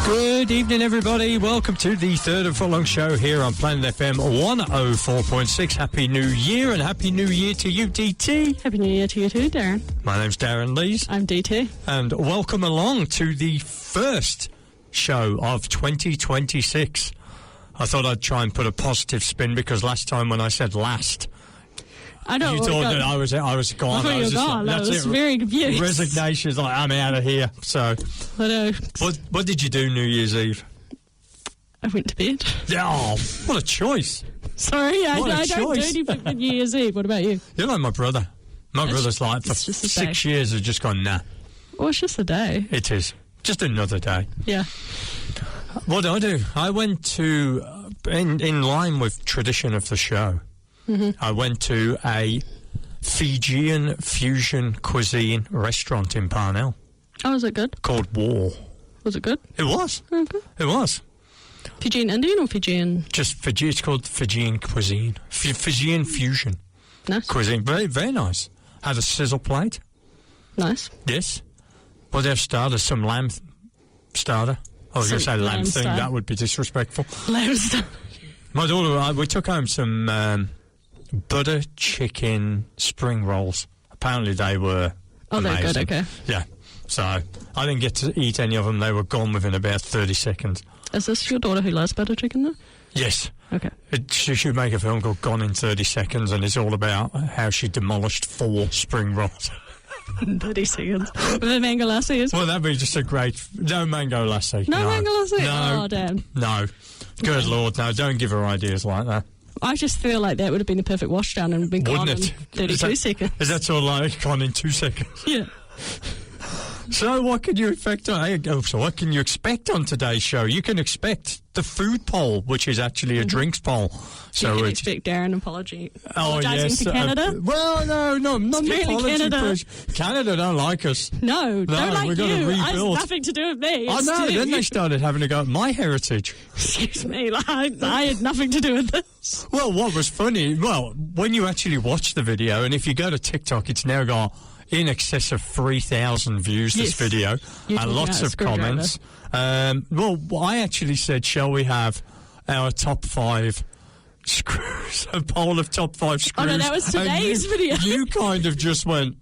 Good evening, everybody. Welcome to the Third and Footlong show here on Planet FM 104.6. Happy New Year, and Happy New Year to you, DT. Happy New Year to you too, Darren. My name's Darran Lees. I'm DT. And welcome along to the first show of 2026. I thought I'd try and put a positive spin because last time when I said last, I know. you thought that I was gone. I was gone. Like, I was very confused. Resignation's like, I'm out of here. So, I know. What did you do New Year's Eve? I went to bed. Oh, what a choice. Sorry, I don't do anything for New Year's Eve. What about you? You're like my brother. My brother's like, for 6 years, has just gone, nah. Well, it's just a day. It is. Just another day. Yeah. What did I do? I went to, in line with tradition of the show, I went to a Fijian fusion cuisine restaurant in Parnell. Oh, was it good? Called War. Was it good? It was. Okay. It was. Fijian Indian or Fijian? Just Fiji. It's called Fijian cuisine. Fijian fusion Nice. cuisine. Very, very nice. Had a sizzle plate. Nice. Yes. Well, they've started some lamb starter. I was going to say lamb thing. starter. That would be disrespectful. Lamb starter. My daughter, we took home some butter chicken spring rolls. Apparently they were amazing. They're good, okay. Yeah. So I didn't get to eat any of them. They were gone within about 30 seconds. Is this your daughter who loves butter chicken, though? Yes. Okay. She should make a film called Gone in 30 Seconds, and it's all about how she demolished 4 spring rolls. 30 seconds. With a mango lassi as well? Well, that'd be just a great... No mango lassi. No mango lassi? No. Oh, damn. No. Good Lord, no. Don't give her ideas like that. I just feel like that would have been a perfect washdown and been gone in 32 seconds. Is that sort of like gone in 2 seconds? Yeah. So what can you expect on today's show? You can expect the food poll, which is actually a drinks poll. So you can expect Darren apologizing yes, to Canada. Well, no, not the apology. Canada. Canada don't like us. No, don't like we've got to you. rebuild. It has nothing to do with me. I know. Then they started having to go at my heritage. Excuse me, I had nothing to do with this. Well, what was funny? Well, when you actually watch the video, and if you go to TikTok, it's now got in excess of 3,000 views, this video, and lots of comments. Well, I actually said, shall we have our top 5 screws, a poll of top 5 screws? Oh, no, that was today's video. You kind of just went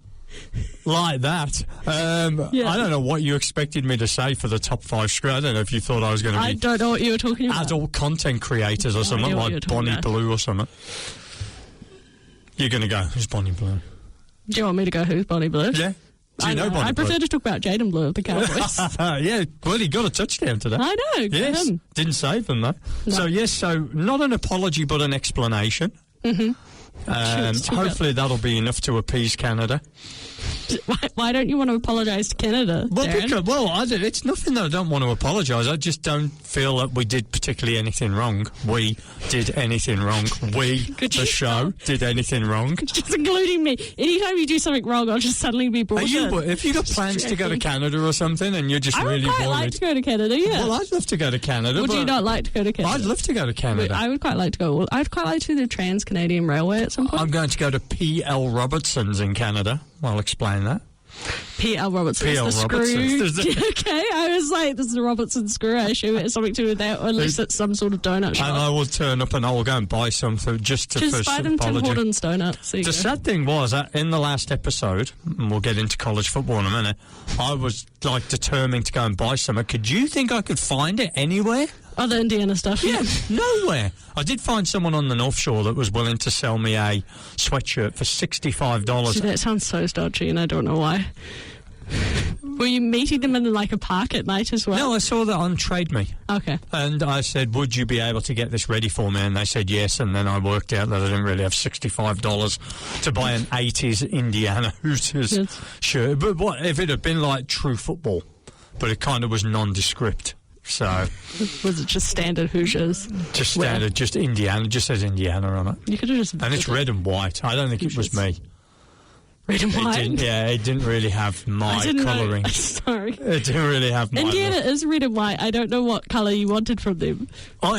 like that. I don't know what you expected me to say for the top 5 screws. I don't know if you thought I was going to be... I don't know what you were talking about. Adult content creators or something, like Bonnie Blue or something. You're going to go, who's Bonnie Blue? Do you want me to go who's Bonnie Blue? Yeah. Do you know Bonnie I prefer to talk about Jaden Blue of the Cowboys. Yeah, well, he got a touchdown today. I know. Yes. Him. Didn't save them, though. No. So not an apology, but an explanation. Hopefully that'll be enough to appease Canada. Why don't you want to apologise to Canada, Darren? It's nothing that I don't want to apologise. I just don't feel that we did particularly anything wrong. We did anything wrong. The show, did anything wrong. Just including me. Anytime you do something wrong, I'll just suddenly be brought in. If you got plans to go to Canada or something and you're just really I would quite worried... like to go to Canada, yeah. Well, I'd love to go to Canada. Would you not like to go to Canada? I'd love to go to Canada. I would quite like to go. I'd quite like to do the Trans-Canadian Railway at some point. I'm going to go to P.L. Robertson's in Canada. I'll explain that. P.L. Robertson is the screw. Okay, I was like, this is a Robertson screw. I assume it has something to do with that, or unless it's some sort of donut shop. And I will turn up and I will go and buy something just buy them Tim Hortons donuts. The sad thing was, in the last episode, and we'll get into college football in a minute, I was like determined to go and buy something. Could you think I could find it anywhere? Oh, the Indiana stuff. Yeah, nowhere. I did find someone on the North Shore that was willing to sell me a sweatshirt for $65. See, that sounds so dodgy, and I don't know why. Were you meeting them in like a park at night as well? No, I saw that on Trade Me. Okay. And I said, would you be able to get this ready for me? And they said yes, and then I worked out that I didn't really have $65 to buy an 80s Indiana Hooters shirt. But what if it had been like true football, but it kind of was nondescript? So was it just standard Hoosiers? Just standard, just Indiana. Just says Indiana on it. You could have just. And it's red and white. I don't think Hoosiers. It was me. Red and white. It didn't really have my colouring. Sorry, it didn't really have my. Indiana is red and white. I don't know what colour you wanted from them. Oh,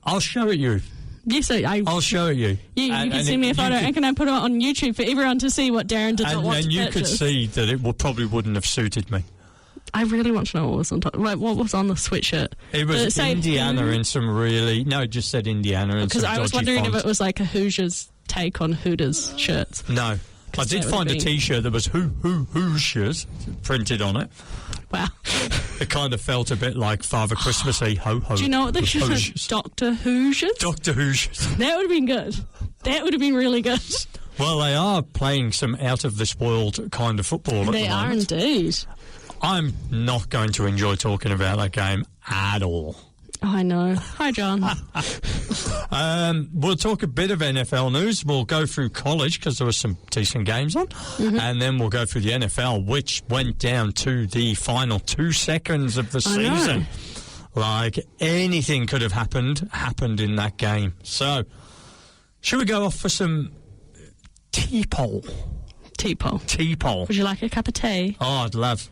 I'll show it you. Yes, I'll show you. Yeah, you can send me a photo, and can I put it on YouTube for everyone to see what Darran did not want to purchase? And you could see that it probably wouldn't have suited me. I really want to know what was on top. Like, what was on the sweatshirt? It was Indiana in some really... No, it just said Indiana in some dodgy Because I was wondering font. if it was like a Hoosiers take on Hooters shirts. No. I did find a T-shirt that was Hoosiers printed on it. Wow. It kind of felt a bit like Father Christmassy. Ho, ho. Do you know what they should have? Dr. Hoosiers? Dr. Hoosiers. That would have been good. That would have been really good. Well, they are playing some out-of-this-world kind of football at the moment. They are indeed. I'm not going to enjoy talking about that game at all. I know. Hi, John. We'll talk a bit of NFL news. We'll go through college because there were some decent games on. And then we'll go through the NFL, which went down to the final 2 seconds of the season. Like anything could have happened in that game. So, should we go off for some T-pole? T-pole. T-pole. Would you like a cup of tea? Oh, I'd love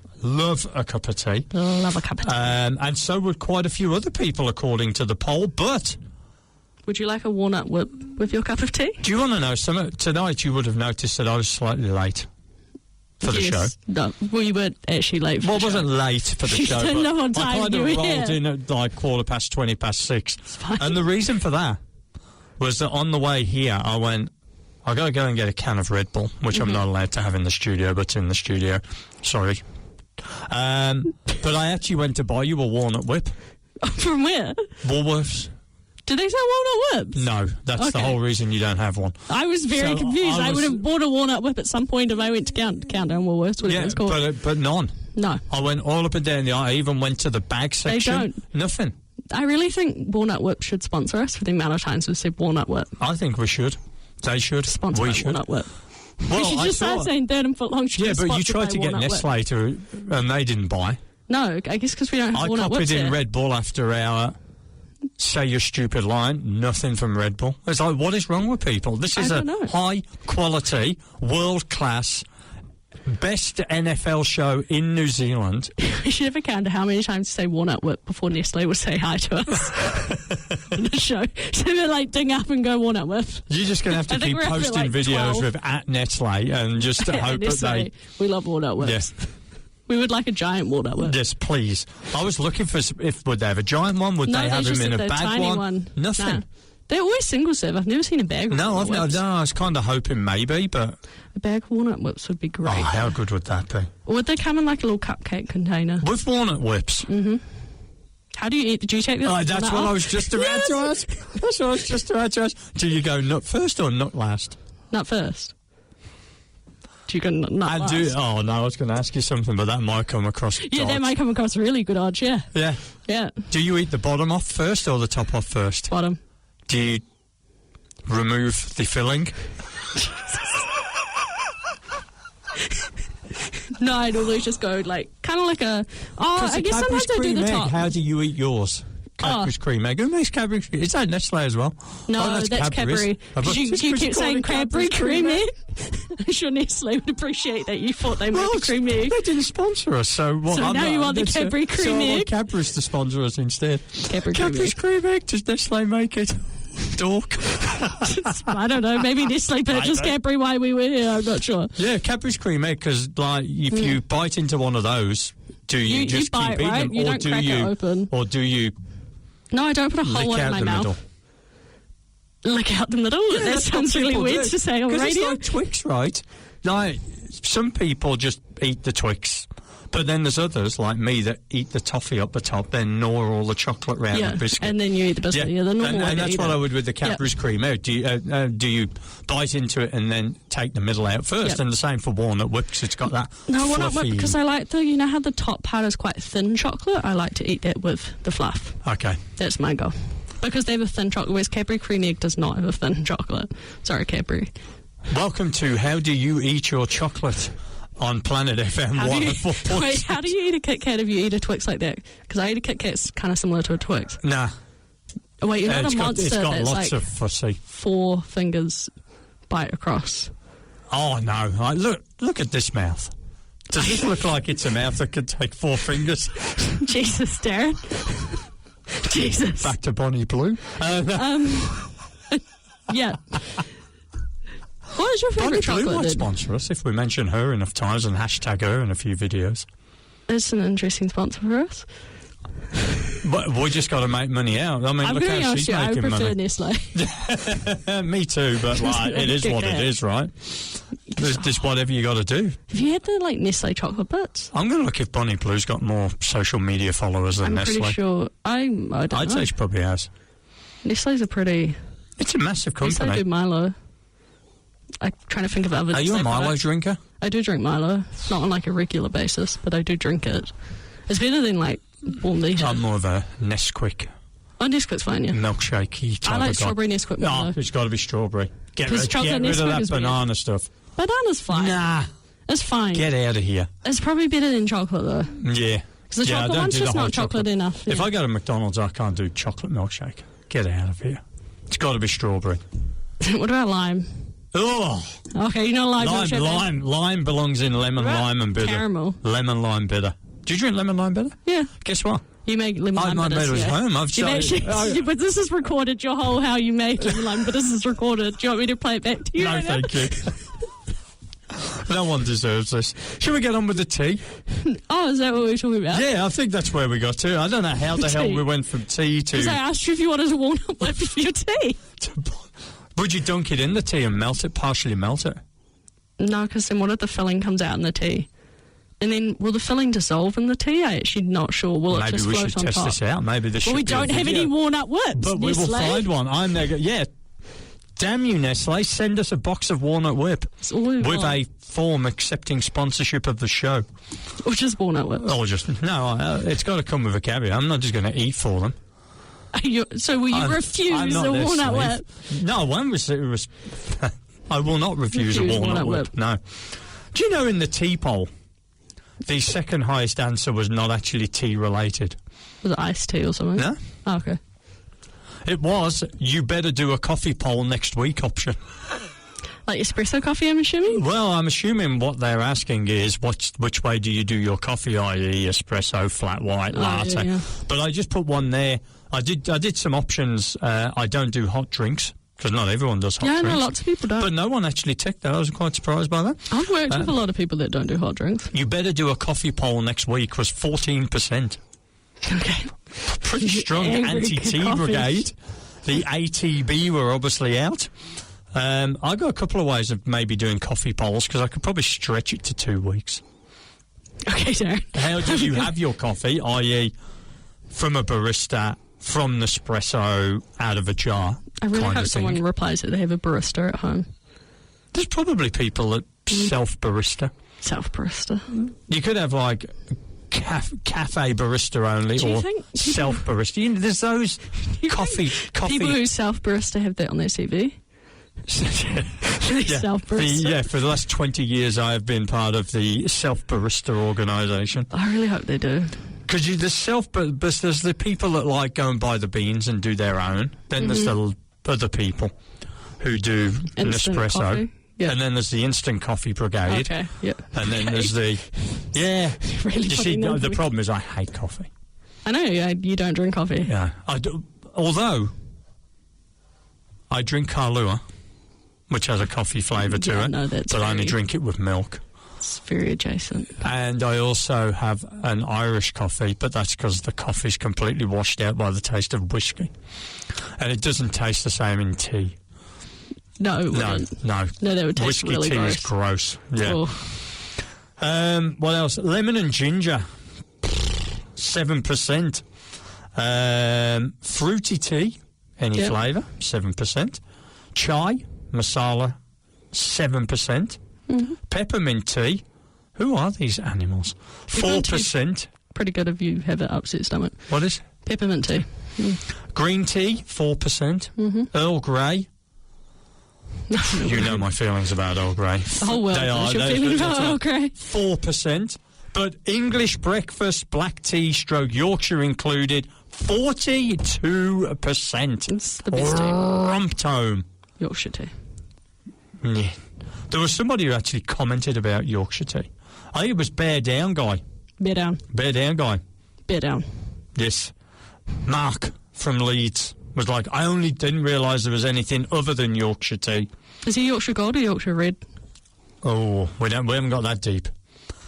a cup of tea. Love a cup of tea. And so would quite a few other people, according to the poll. But would you like a walnut whip with your cup of tea? Do you want to know something? Tonight you would have noticed that I was slightly late for the show. No, well, you were actually late for the show. I wasn't late for the show. Didn't know on time I kind of rolled in at like 6:15. And the reason for that was that on the way here, I went, I got to go and get a can of Red Bull, which I'm not allowed to have in the studio, but it's in the studio. Sorry. But I actually went to buy you a walnut whip. From where? Woolworths. Do they sell walnut whips? No, that's the whole reason you don't have one. I was very confused. I would have bought a walnut whip at some point if I went to Countdown Woolworths, whatever it's called. But none. No. I went all up and down the aisle. I even went to the bag section. They don't. Nothing. I really think Walnut Whip should sponsor us for the amount of times we've said Walnut Whip. I think we should. They should. Sponsor we should. Walnut Whip. Well, we should just start saying Third and Footlong should be sponsored by Walnut Whip. Yeah, but you tried to get Nestle to, and they didn't buy. No, I guess because we don't have Walnut Whips. I copied in Red Bull after our Say Your Stupid Line. Nothing from Red Bull. It's like, what is wrong with people? This is a high-quality, world-class, best NFL show in New Zealand. We should have a count of how many times you say Walnut Whip before Nestle would say hi to us on the show. So we're like, ding up and go Walnut Whip. You're just going to have to keep posting videos with @Nestle and just hope that they... We love Walnut Whips. Yes. We would like a giant walnut whip. Yes, please. I was looking for would they have a giant one? Would they have them in a bag tiny one? Nothing. No. They're always single serve. I've never seen a bag of walnut whips. No, I was kind of hoping maybe, but... A bag of walnut whips would be great. Oh, how good would that be? Or would they come in like a little cupcake container? With walnut whips? Mm-hmm. How do you eat? Do you take the that's what I was just about to ask. That's what I was just about to ask. Do you go nut first or nut last? Nut first. You can not last. Oh, no, I was going to ask you something, but that might come across Yeah, that might come across really good odds, yeah. Yeah. Yeah. Do you eat the bottom off first or the top off first? Bottom. Do you remove the filling? No, I normally just go like, kind of like a... Oh, I guess sometimes I do the top. How do you eat yours? Cadbury's cream egg. Who makes Cadbury? Is that Nestle as well? No, that's Cadbury. You keep saying Cadbury cream egg. I'm sure Nestle would appreciate that you thought they made the cream egg. They didn't sponsor us, so what? So now you want the Cadbury cream egg? I want Cadbury's to sponsor us instead. Cadbury's cream egg. Does Nestle make it? Dork. I don't know. Maybe Nestle purchased Cadbury while we were here. I'm not sure. Yeah, Cadbury's cream egg, because like, if you bite into one of those, do you just bite, keep eating them? You don't crack it open. Or do you... No, I don't put a whole one in my mouth. Middle. Lick out the middle? Yeah, that sounds really weird to say on radio. Because it's like Twix, right? Like, some people just eat the Twix. But then there's others, like me, that eat the toffee up the top, then gnaw all the chocolate round the biscuit. And then you eat the biscuit. Yeah, the normal and that's what I would with the Cadbury's cream egg. Do you bite into it and then take the middle out first? And the same for walnut whip, because it's got that walnut whip, because I like you know how the top part is quite thin chocolate? I like to eat that with the fluff. Okay. That's my goal. Because they have a thin chocolate, whereas Cadbury cream egg does not have a thin chocolate. Sorry, Cadbury. Welcome to How Do You Eat Your Chocolate? On Planet FM 104.6. Wait, how do you eat a Kit Kat if you eat a Twix like that? Because I eat a Kit Kat's kind of similar to a Twix. Nah. Oh, wait, you're not a monster. It's got that's lots like of fussy. 4 fingers bite across. Oh, no. Look at this mouth. Does this look like it's a mouth that could take 4 fingers? Jesus, Darran. Jesus. Back to Bonnie Blue. Yeah. What is your favourite Bonnie Blue chocolate? might Then? sponsor us if we mention her enough times and hashtag her in a few videos. It's an interesting sponsor for us. But we just got to make money out. I mean, I'm look going to how ask she's you, I making prefer money. Nestle. Me too, but like, it is what it is, right? There's just whatever you got to do. Have you had the Nestle chocolate bits? I'm going to look if Bonnie Blue's got more social media followers than I'm Nestle. pretty sure. I don't know. I'd say she probably has. Nestle's a pretty... It's a massive company. Nestle do Milo. I'm trying to think of other... Are you a Milo drinker? I do drink Milo. Not on like a regular basis, but I do drink it. It's better than like warm Vita. I'm more of a Nesquik. Oh, Nesquik's fine, yeah. Milkshakey type I like of guy. strawberry Nesquik Milo. No, it's got to be strawberry. Get rid of Nesquik that is banana weird. stuff. Banana's fine. Nah. It's fine. Get out of here. It's probably better than chocolate, though. Yeah. Because the chocolate one's just not chocolate enough. Yeah. If I go to McDonald's, I can't do chocolate milkshake. Get out of here. It's got to be strawberry. What about lime? Oh. Okay, you know lime. Lime belongs in lemon, lime, and bitter. Caramel. Lemon, lime, bitter. Do you drink lemon, lime, bitter? Yeah. Guess what? You make lemon lime my bitters, bitter's home. I've yeah, but this is recorded. Your whole how you make lemon lime bitters is recorded. Do you want me to play it back to you? No, right thank you. No one deserves this. Shall we get on with the tea? Oh, is that what we're talking about? Yeah, I think that's where we got to. I don't know how the hell we went from tea to... Because I asked you if you wanted a walnut whip for your tea. Would you dunk it in the tea and melt it, partially melt it? No, because then what if the filling comes out in the tea? And then will the filling dissolve in the tea? I'm actually not sure. Will it just float on top? Maybe we should test this out. Maybe this should we be a don't have video. any walnut whips, But we Nestle. will find one. I'm there. Yeah. Damn you, Nestle. Send us a box of walnut whip with a form accepting sponsorship of the show. Or just walnut whip. Or just... No, it's got to come with a caveat. I'm not just going to eat for them. So will you refuse a walnut whip? No, I won't I will not refuse a walnut whip. No. Do you know in the tea poll, the second highest answer was not actually tea related? Was it iced tea or something? No. Oh, okay. It was, you better do a coffee poll next week option. Like espresso coffee, I'm assuming? Well, I'm assuming what they're asking is which way do you do your coffee, i.e. espresso, flat white, latte. Yeah. But I just put one there. I did some options. I don't do hot drinks, because not everyone does hot drinks. Yeah, I know lots of people don't. But no one actually ticked that. I was quite surprised by that. I've worked with a lot of people that don't do hot drinks. You better do a coffee poll next week was 14%. Okay. Pretty strong anti-tea brigade. The ATB were obviously out. I've got a couple of ways of maybe doing coffee polls, because I could probably stretch it to 2 weeks. Okay, Darren. How do you have your coffee, i.e. from a barista, from Nespresso, out of a jar? I really hope someone replies that they have a barista at home. There's probably people that self-barista. Self-barista. You could have like cafe barista only, or self-barista. You know, there's those coffee... People who self-barista have that on their CV. Self-barista. For the last 20 years I have been part of the self-barista organisation. I really hope they do. Because there's the people that like go and buy the beans and do their own. Then there's the other people who do instant Nespresso. Coffee. Yeah. And then there's the instant coffee brigade. Okay, yeah. And then there's the... Yeah. Really, you see, the problem is I hate coffee. I know, you don't drink coffee. Yeah. I do, although I drink Kahlua, which has a coffee flavour to it, but I only drink it with milk. It's very adjacent. And I also have an Irish coffee, but that's because the coffee's completely washed out by the taste of whiskey. And it doesn't taste the same in tea. No, it wouldn't. No, that would taste whiskey really tea gross. is gross. Yeah. Oh. What else? Lemon and ginger, 7%. Fruity tea, any flavour, 7%. Chai, masala, 7%. Mm-hmm. Peppermint tea. Who are these animals? 4%. Pretty good if you have an upset stomach. What is? Peppermint tea. Green tea, 4%. Mm-hmm. Earl Grey. You know my feelings about Earl Grey. The whole world knows your feelings about Earl Grey. 4%. But English breakfast, black tea, stroke Yorkshire included, 42%. It's the best tea. Rumped home. Yorkshire tea. Yeah. There was somebody who actually commented about Yorkshire tea. I think it was Bear Down guy. Bear Down. Bear Down guy. Bear Down. Yes. Mark from Leeds. Was like, I only didn't realise there was anything other than Yorkshire tea. Is he Yorkshire Gold or Yorkshire Red? Oh, we haven't got that deep.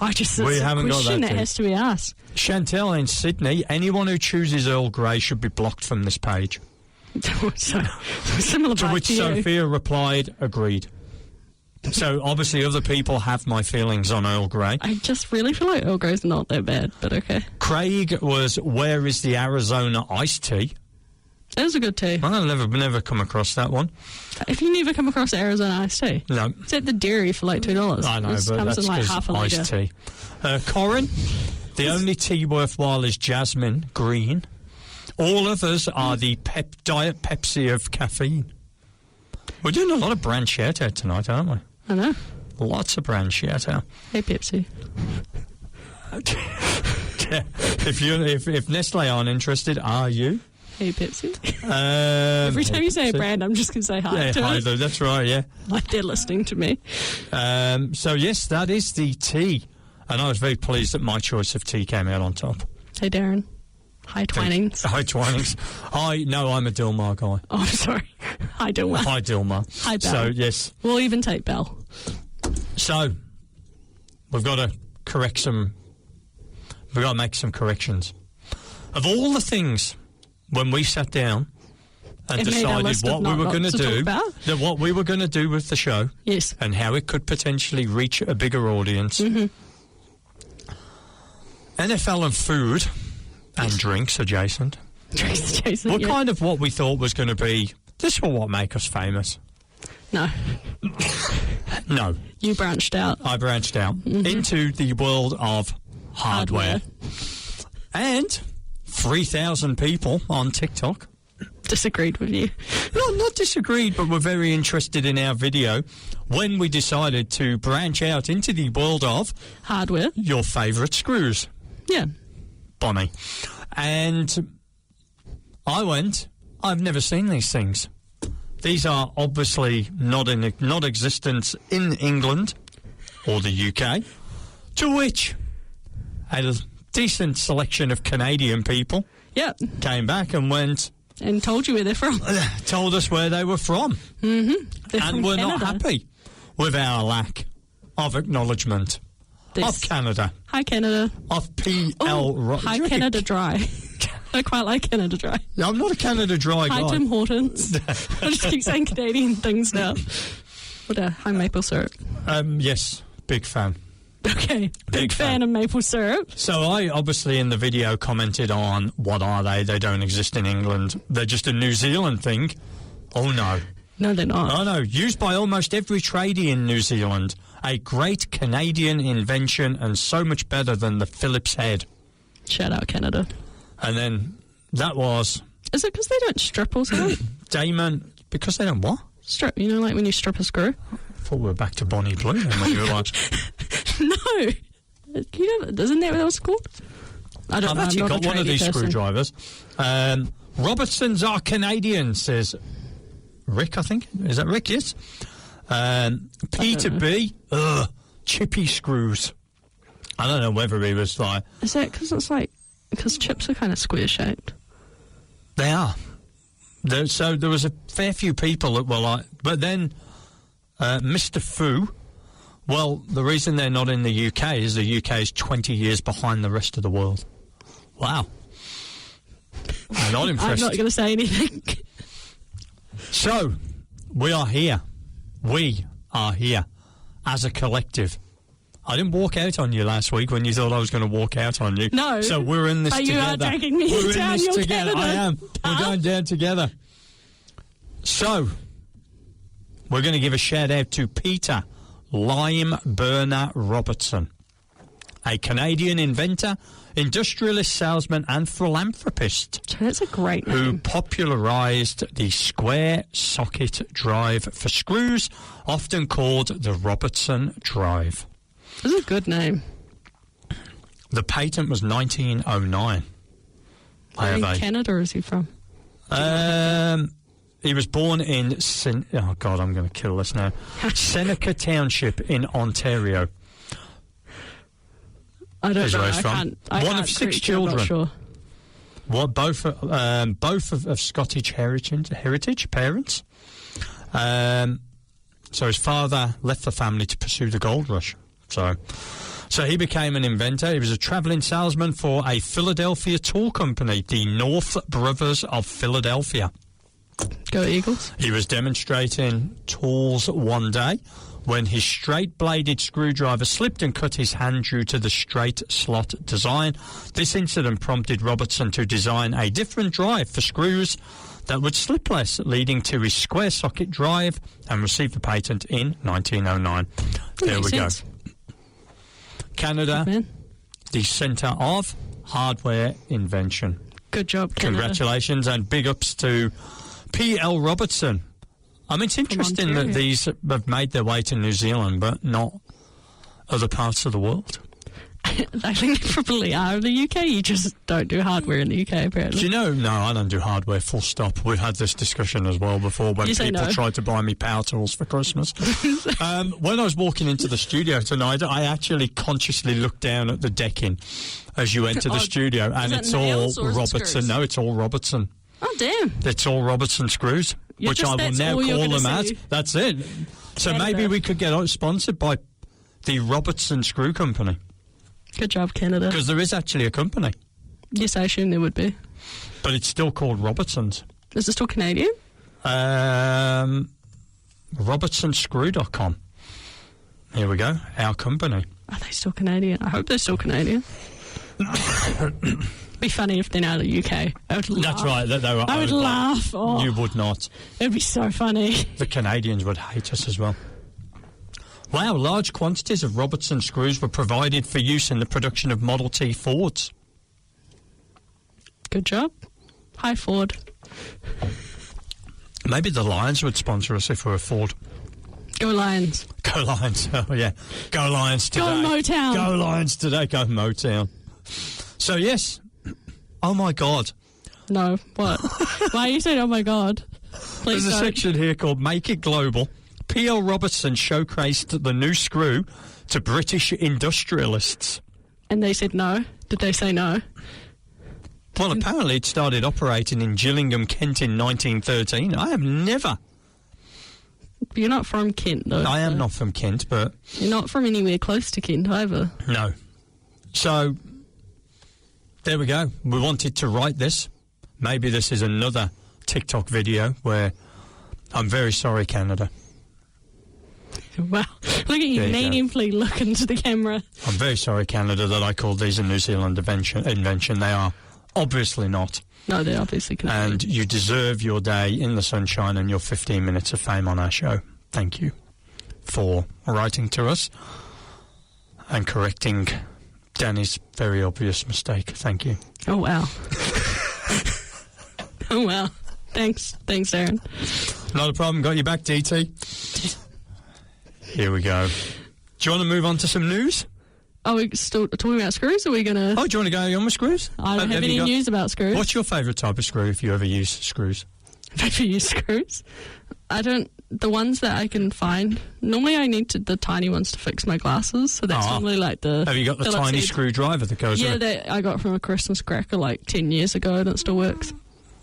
We haven't got that deep. It has to be asked. Chantel in Sydney, anyone who chooses Earl Grey should be blocked from this page. So, similar to which Sophia replied, agreed. So obviously other people have my feelings on Earl Grey. I just really feel like Earl Grey's not that bad, but okay. Craig was, where is the Arizona iced tea? That was a good tea. I've never come across that one. If you never come across Arizona iced tea? No. It's at the dairy for like $2. I know, but comes that's in like half a litre. Iced tea. Corin, the only tea worthwhile is jasmine green. All others are the Diet Pepsi of caffeine. We're doing a lot of brand shout-out tonight, aren't we? I know. Lots of brand shout-out. Hey, Pepsi. If Nestle aren't interested, are you? Hey, Pepsi. Every time you say a brand, I'm just going to say hi to hi, it. That's right, yeah. Like they're listening to me. So, yes, that is the tea. And I was very pleased that my choice of tea came out on top. Hey, Darren. Hi, Twinings. Hi, Twinings. I'm a Dilmar guy. Oh, I'm sorry. Hi, Dilmar. Hi, Dilmar. Hi, Belle. So, yes. We'll even take Belle. So, we've got to make some corrections. Of all the things, when we sat down and decided what we were going to do, what we were going to do with the show, yes, and how it could potentially reach a bigger audience, NFL and food and drinks adjacent. Drinks adjacent. Kind of what we thought was going to be. This will what make us famous. No. No. You branched out. I branched out into the world of hardware. And 3,000 people on TikTok disagreed with you. Not disagreed, but were very interested in our video when we decided to branch out into the world of hardware. Your favourite screws. Yeah. Bonnie. And I went, I've never seen these things. These are obviously not existence in England or the UK, to which a decent selection of Canadian people came back and went... And told you where they're from. Told us where they were from. And we're not happy with our lack of acknowledgement of Canada. Hi, Canada. Of PL... Hi, Canada Dry. I quite like Canada Dry. I'm not a Canada Dry guy. Hi, Tim Hortons. I just keep saying Canadian things now. Hi, maple syrup. Yes, big fan. Okay, big fan of maple syrup. So I obviously in the video commented on, what are they? They don't exist in England. They're just a New Zealand thing. Oh, no. No, they're not. Oh, no. Used by almost every tradie in New Zealand. A great Canadian invention and so much better than the Phillips head. Shout out, Canada. And then that was... Is it because they don't strip or something? Damon... Because they don't what? Strip. You know, like when you strip a screw? I thought we were back to Bonnie Blue then when you were like... No. Isn't that what that was called? I don't know. I've actually got one of these screwdrivers. Robertsons are Canadian, says Rick, I think. Is that Rick? Yes. Peter B. Chippy screws. I don't know whether he was like... Is that because it's like... Because chips are kind of square-shaped. They are. So there was a fair few people that were like... But then Mr. Fu... Well, the reason they're not in the UK is the UK is 20 years behind the rest of the world. Wow. I'm not impressed. I'm not going to say anything. So, we are here. We are here as a collective. I didn't walk out on you last week when you thought I was going to walk out on you. No. So we're in this together. You are dragging me we're down in this your together. Canada. I am. We're going down together. So, we're going to give a shout out to Peter Lime Burner Robertson, a Canadian inventor, industrialist, salesman and philanthropist. That's a great name. Who popularised the square socket drive for screws, often called the Robertson drive. That's a good name. The patent was 1909. Where in Canada is he from? He was born in... oh, God, I'm going to kill this now. Seneca Township in Ontario. I don't know. One of 6 children. I'm not sure. both of Scottish heritage parents. So his father left the family to pursue the gold rush. So he became an inventor. He was a travelling salesman for a Philadelphia tool company, the North Brothers of Philadelphia. Go Eagles. He was demonstrating tools one day when his straight-bladed screwdriver slipped and cut his hand due to the straight slot design. This incident prompted Robertson to design a different drive for screws that would slip less, leading to his square socket drive, and received the patent in 1909. There we go. Canada, the centre of hardware invention. Good job, Canada. Congratulations, and big ups to P.L. Robertson. I mean, it's interesting that these have made their way to New Zealand, but not other parts of the world. I think they probably are in the UK. You just don't do hardware in the UK, apparently. Do you know? No, I don't do hardware, full stop. We've had this discussion as well before when people tried to buy me power tools for Christmas. When I was walking into the studio tonight, I actually consciously looked down at the decking as you enter the studio, and it's all Robertson. No, it's all Robertson. Oh, damn. It's all Robertson screws, which I will now call them as. That's it. So Canada. Maybe we could get sponsored by the Robertson Screw Company. Good job, Canada. Because there is actually a company. Yes, I assume there would be. But it's still called Robertson's. Is it still Canadian? RobertsonScrew.com. Here we go. Our company. Are they still Canadian? I hope they're still Canadian. Be funny if they're now the UK. I would laugh. That's right. I would laugh. Oh, you would not. It would be so funny. The Canadians would hate us as well. Wow, large quantities of Robertson screws were provided for use in the production of Model T Fords. Good job. Hi, Ford. Maybe the Lions would sponsor us if we were Ford. Go Lions. Go Lions. Oh, yeah. Go Lions today. Go Motown. Go Lions today. Go Motown. So, yes. Oh, my God. No. What? Why are you saying, oh, my God? Please There's a section here called Make It Global. P.L. Robertson showcased the new screw to British industrialists. And they said no? Did they say no? Well, apparently it started operating in Gillingham, Kent in 1913. I have never... You're not from Kent, though. I am not from Kent, but... You're not from anywhere close to Kent, either. No. So, there we go. We wanted to write this. Maybe this is another TikTok video where I'm very sorry, Canada. Wow. Look at you naively look into the camera. I'm very sorry, Canada, that I called these a New Zealand invention. They are obviously not. No, they're obviously Canadian. And you deserve your day in the sunshine and your 15 minutes of fame on our show. Thank you for writing to us and correcting Danny's very obvious mistake. Thank you. Oh, wow. Oh, wow. Thanks, Darren. Not a problem. Got you back, DT. Here we go. Do you want to move on to some news? Are we still talking about screws, or are we going to... Oh, do you want to go on with screws? I don't have any news about screws. What's your favourite type of screw if you ever use screws? If you use screws? I don't... The ones that I can find... Normally I need the tiny ones to fix my glasses, so that's normally like the... Have you got the tiny screwdriver that goes with it? Yeah, that I got from a Christmas cracker like 10 years ago, and it still works.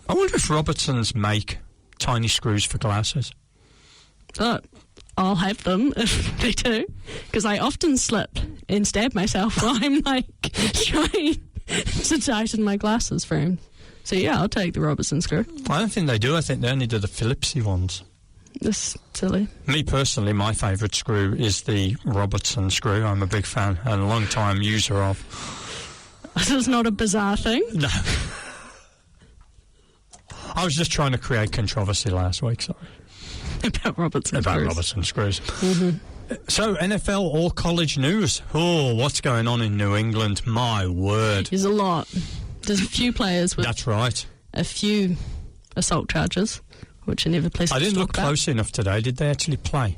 I wonder if Robertsons make tiny screws for glasses. I'll have them if they do, because I often slip and stab myself while I'm like trying to tighten my glasses frame. So yeah, I'll take the Robertson screw. I don't think they do. I think they only do the Phillipsy ones. That's silly. Me personally, my favourite screw is the Robertson screw. I'm a big fan and a long time user of. This is not a bizarre thing. No. I was just trying to create controversy last week, sorry. About Robertson screws. Mm-hmm. So, NFL or college news? Oh, what's going on in New England? My word. There's a lot. There's a few players with... That's right. A few assault charges, which are never pleasant to talk about. I didn't look close enough today. Did they actually play?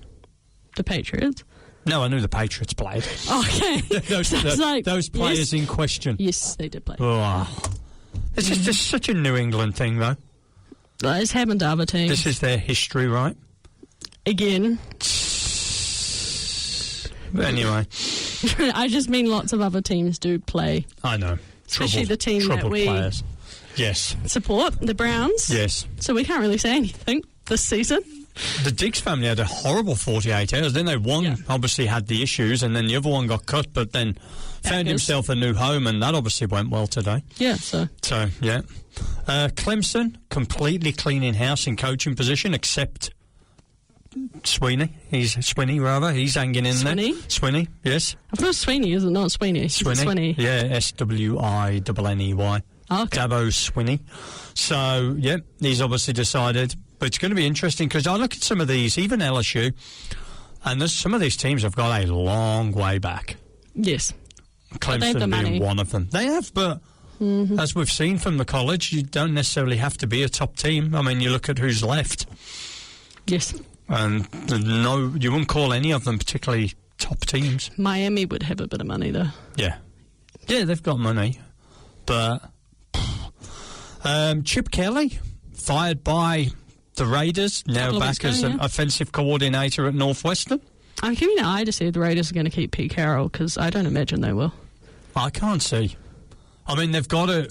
The Patriots? No, I knew the Patriots played. Okay. those players in question. Yes, they did play. Oh. This is just such a New England thing, though. It's happened to other teams. This is their history, right? Again. But anyway. I just mean lots of other teams do play. I know. Especially the team that we... players. Yes. support the Browns. Yes. So we can't really say anything this season. The Diggs family had a horrible 48 hours. Then they won, obviously had the issues, and then the other one got cut, but then found himself a new home, and that obviously went well today. Yeah, so yeah. Clemson, completely cleaning house in coaching position, except Sweeney. He's hanging in there. Sweeney, yes. I thought it was Sweeney, is it not Sweeney? Sweeney. Yeah, Swiney. Okay. Dabo Sweeney. So, yeah, he's obviously decided. But it's going to be interesting because I look at some of these, even LSU, and some of these teams have got a long way back. Yes. Clemson being one of them. They have, but as we've seen from the college, you don't necessarily have to be a top team. I mean, you look at who's left. Yes. And no, you wouldn't call any of them particularly top teams. Miami would have a bit of money, though. Yeah. Yeah, they've got money. But Chip Kelly, fired by the Raiders, now back as an offensive coordinator at Northwestern. I'm giving an eye to see if the Raiders are going to keep Pete Carroll, because I don't imagine they will. I can't see. I mean, they're going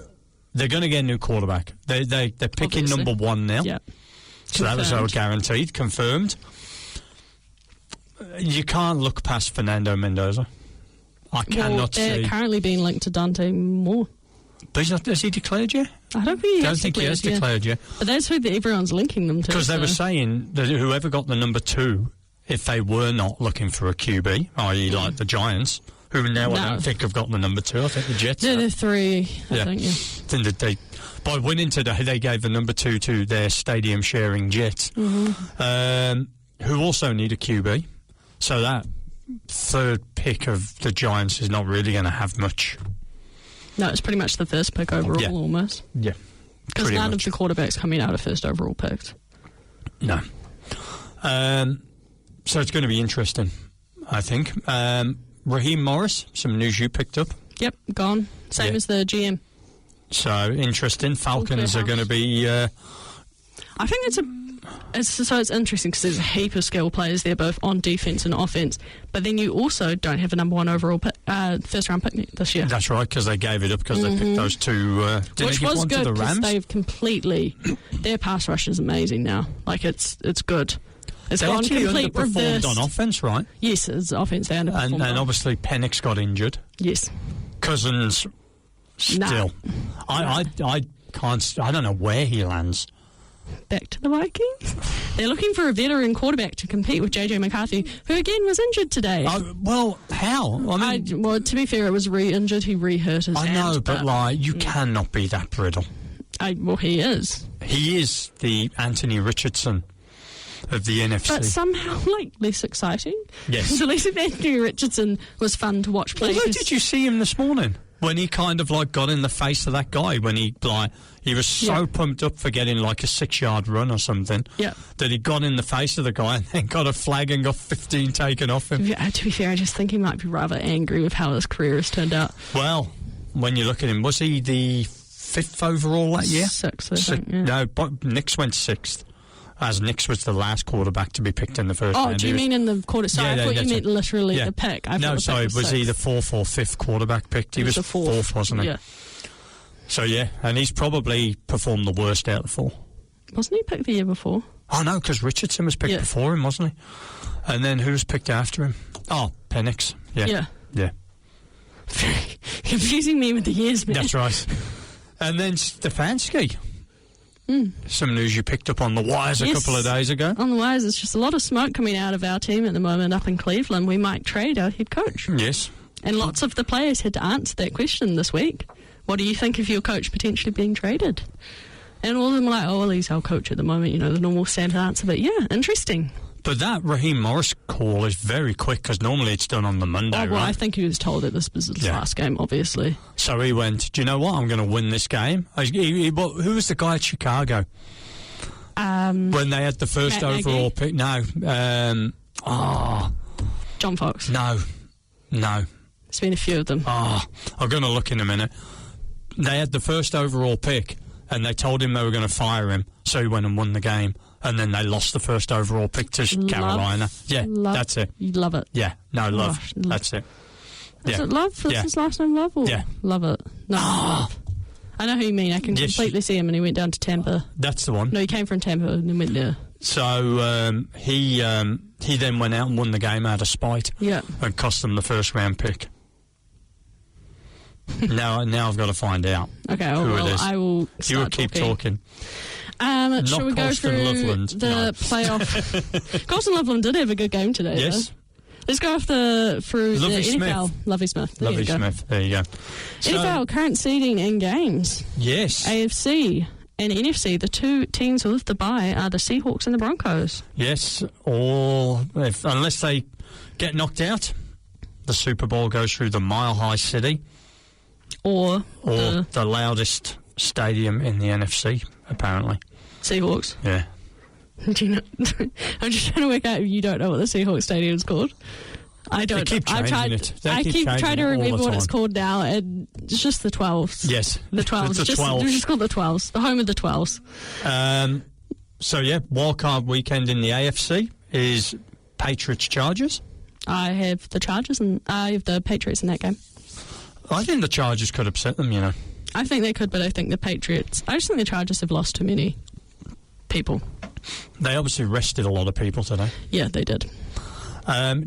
to get a new quarterback. They're picking Obviously. number 1 now. Yeah. So that was all guaranteed, confirmed. You can't look past Fernando Mendoza. I cannot see. They're currently being linked to Dante Moore. But has he declared yet? I don't think he has declared yet. But that's who everyone's linking them to. Because they were saying that whoever got the number 2, if they were not looking for a QB, i.e. like the Giants, who now I don't think have got the number 2. I think the Jets. They're 3, I think, yeah. Then by winning today, they gave the number 2 to their stadium-sharing Jets, who also need a QB. So that third pick of the Giants is not really going to have much. No, it's pretty much the first pick overall, almost. Yeah. Because none of the quarterbacks coming out of first overall picks. No. So it's going to be interesting, I think. Raheem Morris, some news you picked up. Yep, gone. Same as the GM. So interesting. Falcons are going to be. I think it's interesting because there's a heap of skill players there, both on defense and offense. But then you also don't have a number 1 overall first round pick this year. That's right, because they gave it up because they picked those 2. Which was good because they've completely. Their pass rush is amazing now. Like it's good. It's they gone actually complete underperformed reverse. on offense, right? Yes, it's offense they underperformed. And obviously Penix got injured. Yes. Cousins still. I can't. I don't know where he lands. Back to the Vikings. They're looking for a veteran quarterback to compete with JJ McCarthy, who again was injured today. Well, how? I mean, well, to be fair, it was re-injured. He re-hurt his hand. I know, but you cannot be that brittle. Well, he is. He is the Anthony Richardson of the NFC. But somehow, less exciting. Yes. At least Anthony Richardson was fun to watch play. Although, did you see him this morning? When he kind of got in the face of that guy, when he was so pumped up for getting a 6-yard run or something, that he got in the face of the guy and then got a flag and got 15 taken off him. To be fair, I just think he might be rather angry with how his career has turned out. Well, when you look at him, was he the 5th overall that year? 6th, I think. No, but Nix went 6th. As Nix was the last quarterback to be picked in the first round. Oh, do you mean in the quarter? Sorry, I thought you meant literally the pick. No, sorry, was he the 4th or 5th quarterback picked? He was 4th, wasn't he? Yeah. So, and he's probably performed the worst out of the 4. Wasn't he picked the year before? Oh, no, because Richardson was picked before him, wasn't he? And then who was picked after him? Oh, Penix. Yeah. Confusing me with the years, man. That's right. And then Stefanski. Some news you picked up on the wires a couple of days ago. On the wires, there's just a lot of smoke coming out of our team at the moment up in Cleveland. We might trade our head coach. Yes. And lots of the players had to answer that question this week. What do you think of your coach potentially being traded? And all of them were like, well, he's our coach at the moment, the normal standard answer. But interesting. But that Raheem Morris call is very quick because normally it's done on the Monday, right? I think he was told that this was his last game, obviously. So he went, do you know what? I'm going to win this game. Who was the guy at Chicago? When they had the first overall pick? No. John Fox. No. There's been a few of them. I'm going to look in a minute. They had the first overall pick and they told him they were going to fire him. So he went and won the game. And then they lost the first overall pick to Carolina. That's it. You love it. Yeah, no, love. That's it. Is it Love? Is his last name Love? Or? Yeah. Love it. No, Love. I know who you mean. I can completely see him, and he went down to Tampa. That's the one. No, he came from Tampa and then went there. So he then went out and won the game out of spite. Yeah. And cost them the first round pick. now I've got to find out. Okay, who it is. I will start You will keep talking. Shall we go through Loveland. the playoff? Colston Loveland did have a good game today. Yes. Though. Let's go through Lovely the Smith. NFL. Lovely Smith. There Lovely you go. Smith. There you go. NFL current seeding in games. Yes. AFC and NFC, the two teams with the bye are the Seahawks and the Broncos. Yes. Unless they get knocked out, the Super Bowl goes through the Mile High City. Or the loudest stadium in the NFC, apparently. Seahawks. Yeah. Do you know? I'm just trying to work out if you don't know what the Seahawks Stadium is called. I don't. They keep changing it. I keep trying to remember what it's called now, and it's just the 12s. Yes. The 12s. It's the 12s. They're just called the 12s. The home of the 12s. So, yeah, wildcard weekend in the AFC is Patriots-Chargers. I have the Chargers and I have the Patriots in that game. I think the Chargers could upset them, you know. I think they could, but I think the Patriots... I just think the Chargers have lost too many people. They obviously rested a lot of people today. Yeah, they did.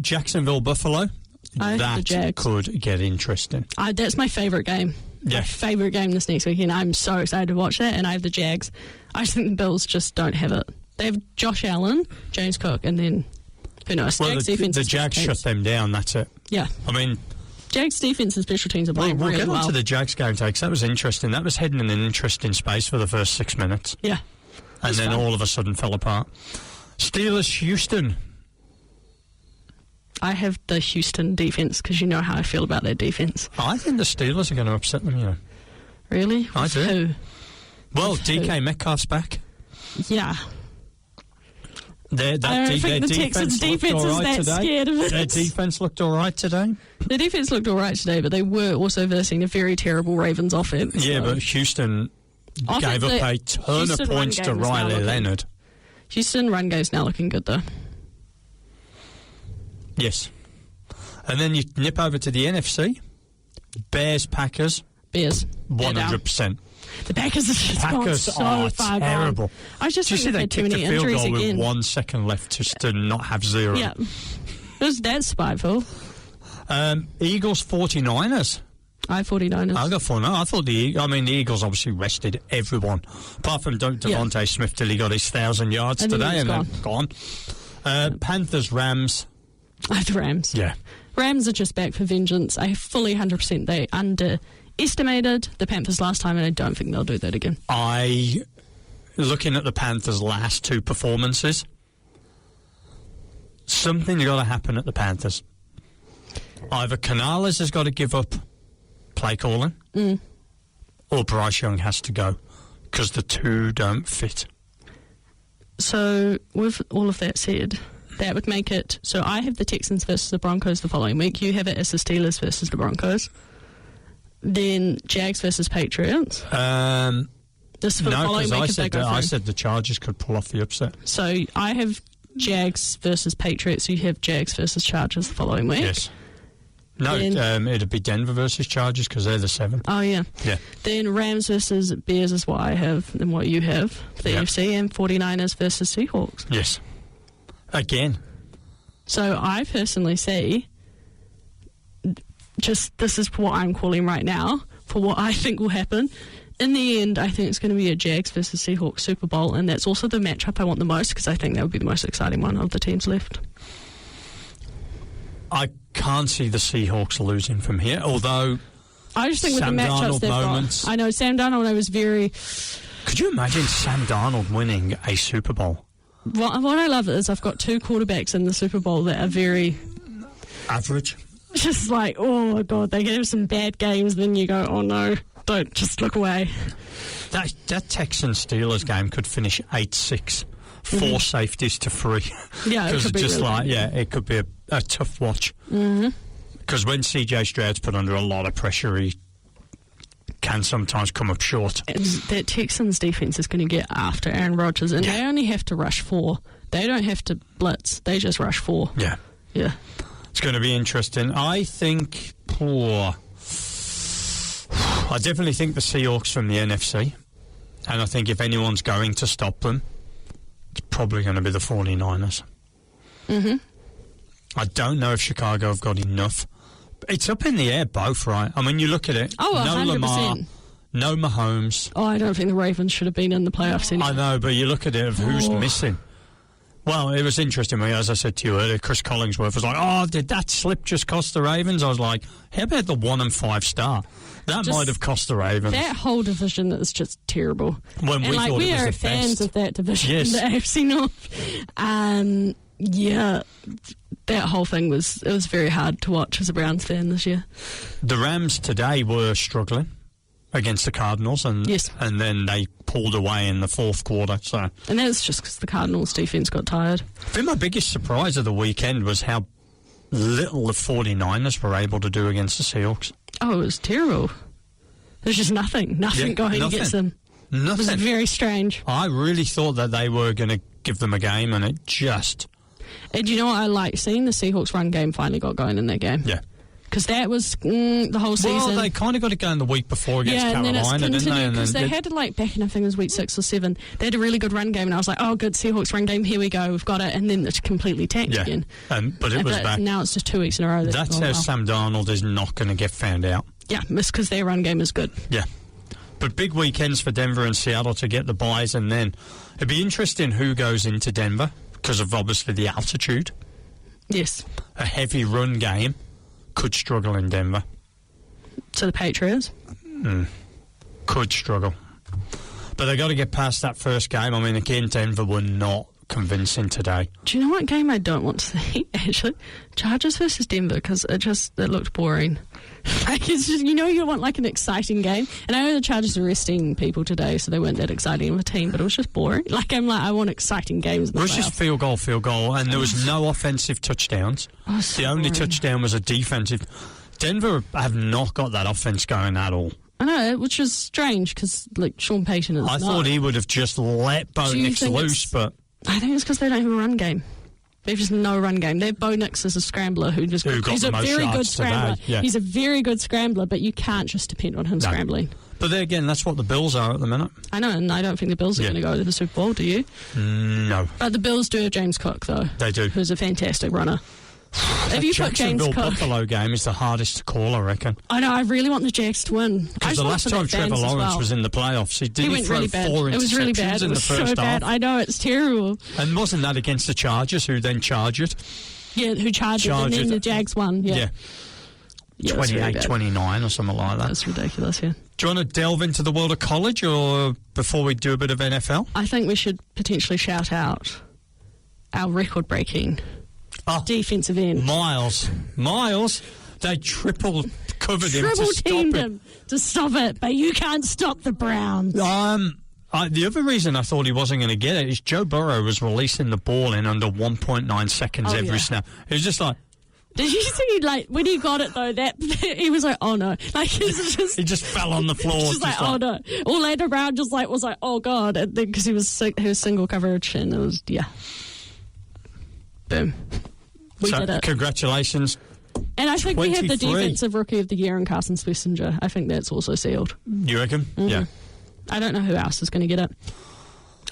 Jacksonville-Buffalo. The Jags. Could get interesting. That's my favourite game. Yeah. My favourite game this next weekend. I'm so excited to watch that, and I have the Jags. I just think the Bills just don't have it. They have Josh Allen, James Cook, and then who knows? Well, the Jags shut them down, that's it. Yeah. I mean... Jags defence and special teams are playing we'll really get well. on to the Jags game today, because that was interesting. That was heading in an interesting space for the first 6 minutes. Yeah. And then all of a sudden fell apart. Steelers-Houston. I have the Houston defence, because you know how I feel about their defence. I think the Steelers are going to upset them, you know. Really? I do. Who? Well, DK Metcalf's back. Yeah. I don't think the Texans' defence is that scared of it. Their defence looked all right today. Their defence looked all right today, but they were also versing a very terrible Ravens offence. Yeah, but Houston gave up a ton of points to Riley Leonard. Houston run game's now looking good, though. Yes. And then you nip over to the NFC. Bears-Packers. Bears. 100%. The Packers have just gone so far terrible. I just think they had too kicked many a field injuries goal again. with 1 second left just to not have zero. Yeah. That spiteful. Eagles 49ers. I 49ers. I got 49. I thought the Eagles obviously rested everyone, apart from Devontae Smith till he got his 1,000 yards and today, then and then gone. Panthers Rams. I have the Rams. Yeah. Rams are just back for vengeance. I fully 100% they underestimated the Panthers last time, and I don't think they'll do that again. Looking at the Panthers' last two performances, something's got to happen at the Panthers. Either Canales has got to give up play calling, or Bryce Young has to go, because the two don't fit. So, with all of that said, that would make it... So, I have the Texans versus the Broncos the following week. You have it as the Steelers versus the Broncos. Then Jags versus Patriots. This for the following week. I said the Chargers could pull off the upset. So, I have Jags versus Patriots. You have Jags versus Chargers the following week. Yes. No, it'd be Denver versus Chargers because they're the 7. Oh, yeah. Yeah. Then Rams versus Bears is what I have and what you have for the NFC, and 49ers versus Seahawks. Yes. Again. So I personally see, this is what I'm calling right now, for what I think will happen. In the end, I think it's going to be a Jags versus Seahawks Super Bowl, and that's also the matchup I want the most because I think that would be the most exciting one of the teams left. I can't see the Seahawks losing from here, although I just think with the matchups they've got. I know, Sam Darnold, I was very... Could you imagine Sam Darnold winning a Super Bowl? What I love is I've got two quarterbacks in the Super Bowl that are very... average. Just like, oh my God, they have some bad games, then you go, oh no, don't, just look away. That Texans-Steelers game could finish 8-6. 4 safeties to 3. Yeah, because it could be just really it could be a tough watch. Because when CJ Stroud's put under a lot of pressure, he can sometimes come up short. That Texans defense is going to get after Aaron Rodgers, and they only have to rush 4. They don't have to blitz. They just rush 4. Yeah. Yeah. It's going to be interesting. I think I definitely think the Seahawks from the NFC, and I think if anyone's going to stop them, it's probably going to be the 49ers. Mm-hmm. I don't know if Chicago have got enough. It's up in the air, both, right? I mean, you look at it. Oh, 100%. No Lamar, no Mahomes. Oh, I don't think the Ravens should have been in the playoffs anyway. I know, but you look at it of who's missing. Well, it was interesting, as I said to you earlier, Chris Collingsworth was like, oh, did that slip just cost the Ravens? I was like, how about the 1 and 5 star? That might have cost the Ravens. That whole division is just terrible. When we thought we it was are the fans best. of that division, Yes. the AFC North. Yeah, that whole thing was very hard to watch as a Browns fan this year. The Rams today were struggling against the Cardinals, and then they pulled away in the fourth quarter. So, and that's just because the Cardinals' defense got tired. I think my biggest surprise of the weekend was how little the 49ers were able to do against the Seahawks. Oh, it was terrible. There's just nothing going against them. Nothing. It was very strange. I really thought that they were going to give them a game, and it just... And you know what I like? Seeing the Seahawks run game finally got going in that game. Yeah. Because that was the whole season. Well, they kind of got it going the week before against Carolina, and then it's didn't they? Because they had, back in, I think it was week 6 or 7, they had a really good run game, and I was like, oh, good, Seahawks run game, here we go, we've got it, and then it's completely tanked again. But it was back. Now it's just 2 weeks in a row. That's how Sam Darnold is not going to get found out. Yeah, it's because their run game is good. Yeah. But big weekends for Denver and Seattle to get the buys, and then it'd be interesting who goes into Denver, because of obviously the altitude. Yes. A heavy run game could struggle in Denver. So the Patriots? Could struggle. But they got to get past that first game. I mean, again, Denver were not convincing today. Do you know what game I don't want to see, actually? Chargers versus Denver, because it looked boring. It's just, you want an exciting game. And I know the Chargers are resting people today, so they weren't that exciting of a team, but it was just boring. I want exciting games. It was just field goal, and there was no offensive touchdowns. Oh, so the only boring. touchdown was a defensive. Denver have not got that offense going at all. I know, which is strange, because, Sean Payton is I thought he would have just let Bo Nix loose, but... I think it's because they don't have a run game. They have just no run game. They have Bo Nix as a scrambler he's got a most very good yards scrambler. today, yeah. He's a very good scrambler, but you can't just depend on him scrambling. But then again, that's what the Bills are at the minute. I know, and I don't think the Bills are going to go to the Super Bowl, do you? No. But the Bills do have James Cook, though. They do. Who's a fantastic runner. If you put James Jacksonville Cook... Buffalo game is the hardest to call, I reckon. I know, I really want the Jags to win. Because the last time Trevor Lawrence was in the playoffs, he went throw really bad. 4 interceptions It was really bad. in It the was first so bad. half. I know, it's terrible. And wasn't that against the Chargers, who then charged it? Yeah, who charged it, and then the Jags won. Yeah. 28-29 or something like that. That's ridiculous, yeah. Do you want to delve into the world of college, or before we do a bit of NFL? I think we should potentially shout out our record-breaking defensive end. Miles, they triple covered him to stop Triple-teamed it. him to stop it, but you can't stop the Browns. The other reason I thought he wasn't going to get it is Joe Burrow was releasing the ball in under 1.9 seconds every snap. It was just like... Did you see, when he got it, though, that he was like, oh, no. He just fell on the floor. Just like, oh, no. Orlando Brown just, was like, oh, God. Because he was single coverage, and it was, Boom. We did it. Congratulations. And I think 23. we have the Defensive Rookie of the Year in Carson Schlesinger. I think that's also sealed. You reckon? Mm-hmm. Yeah. I don't know who else is going to get it.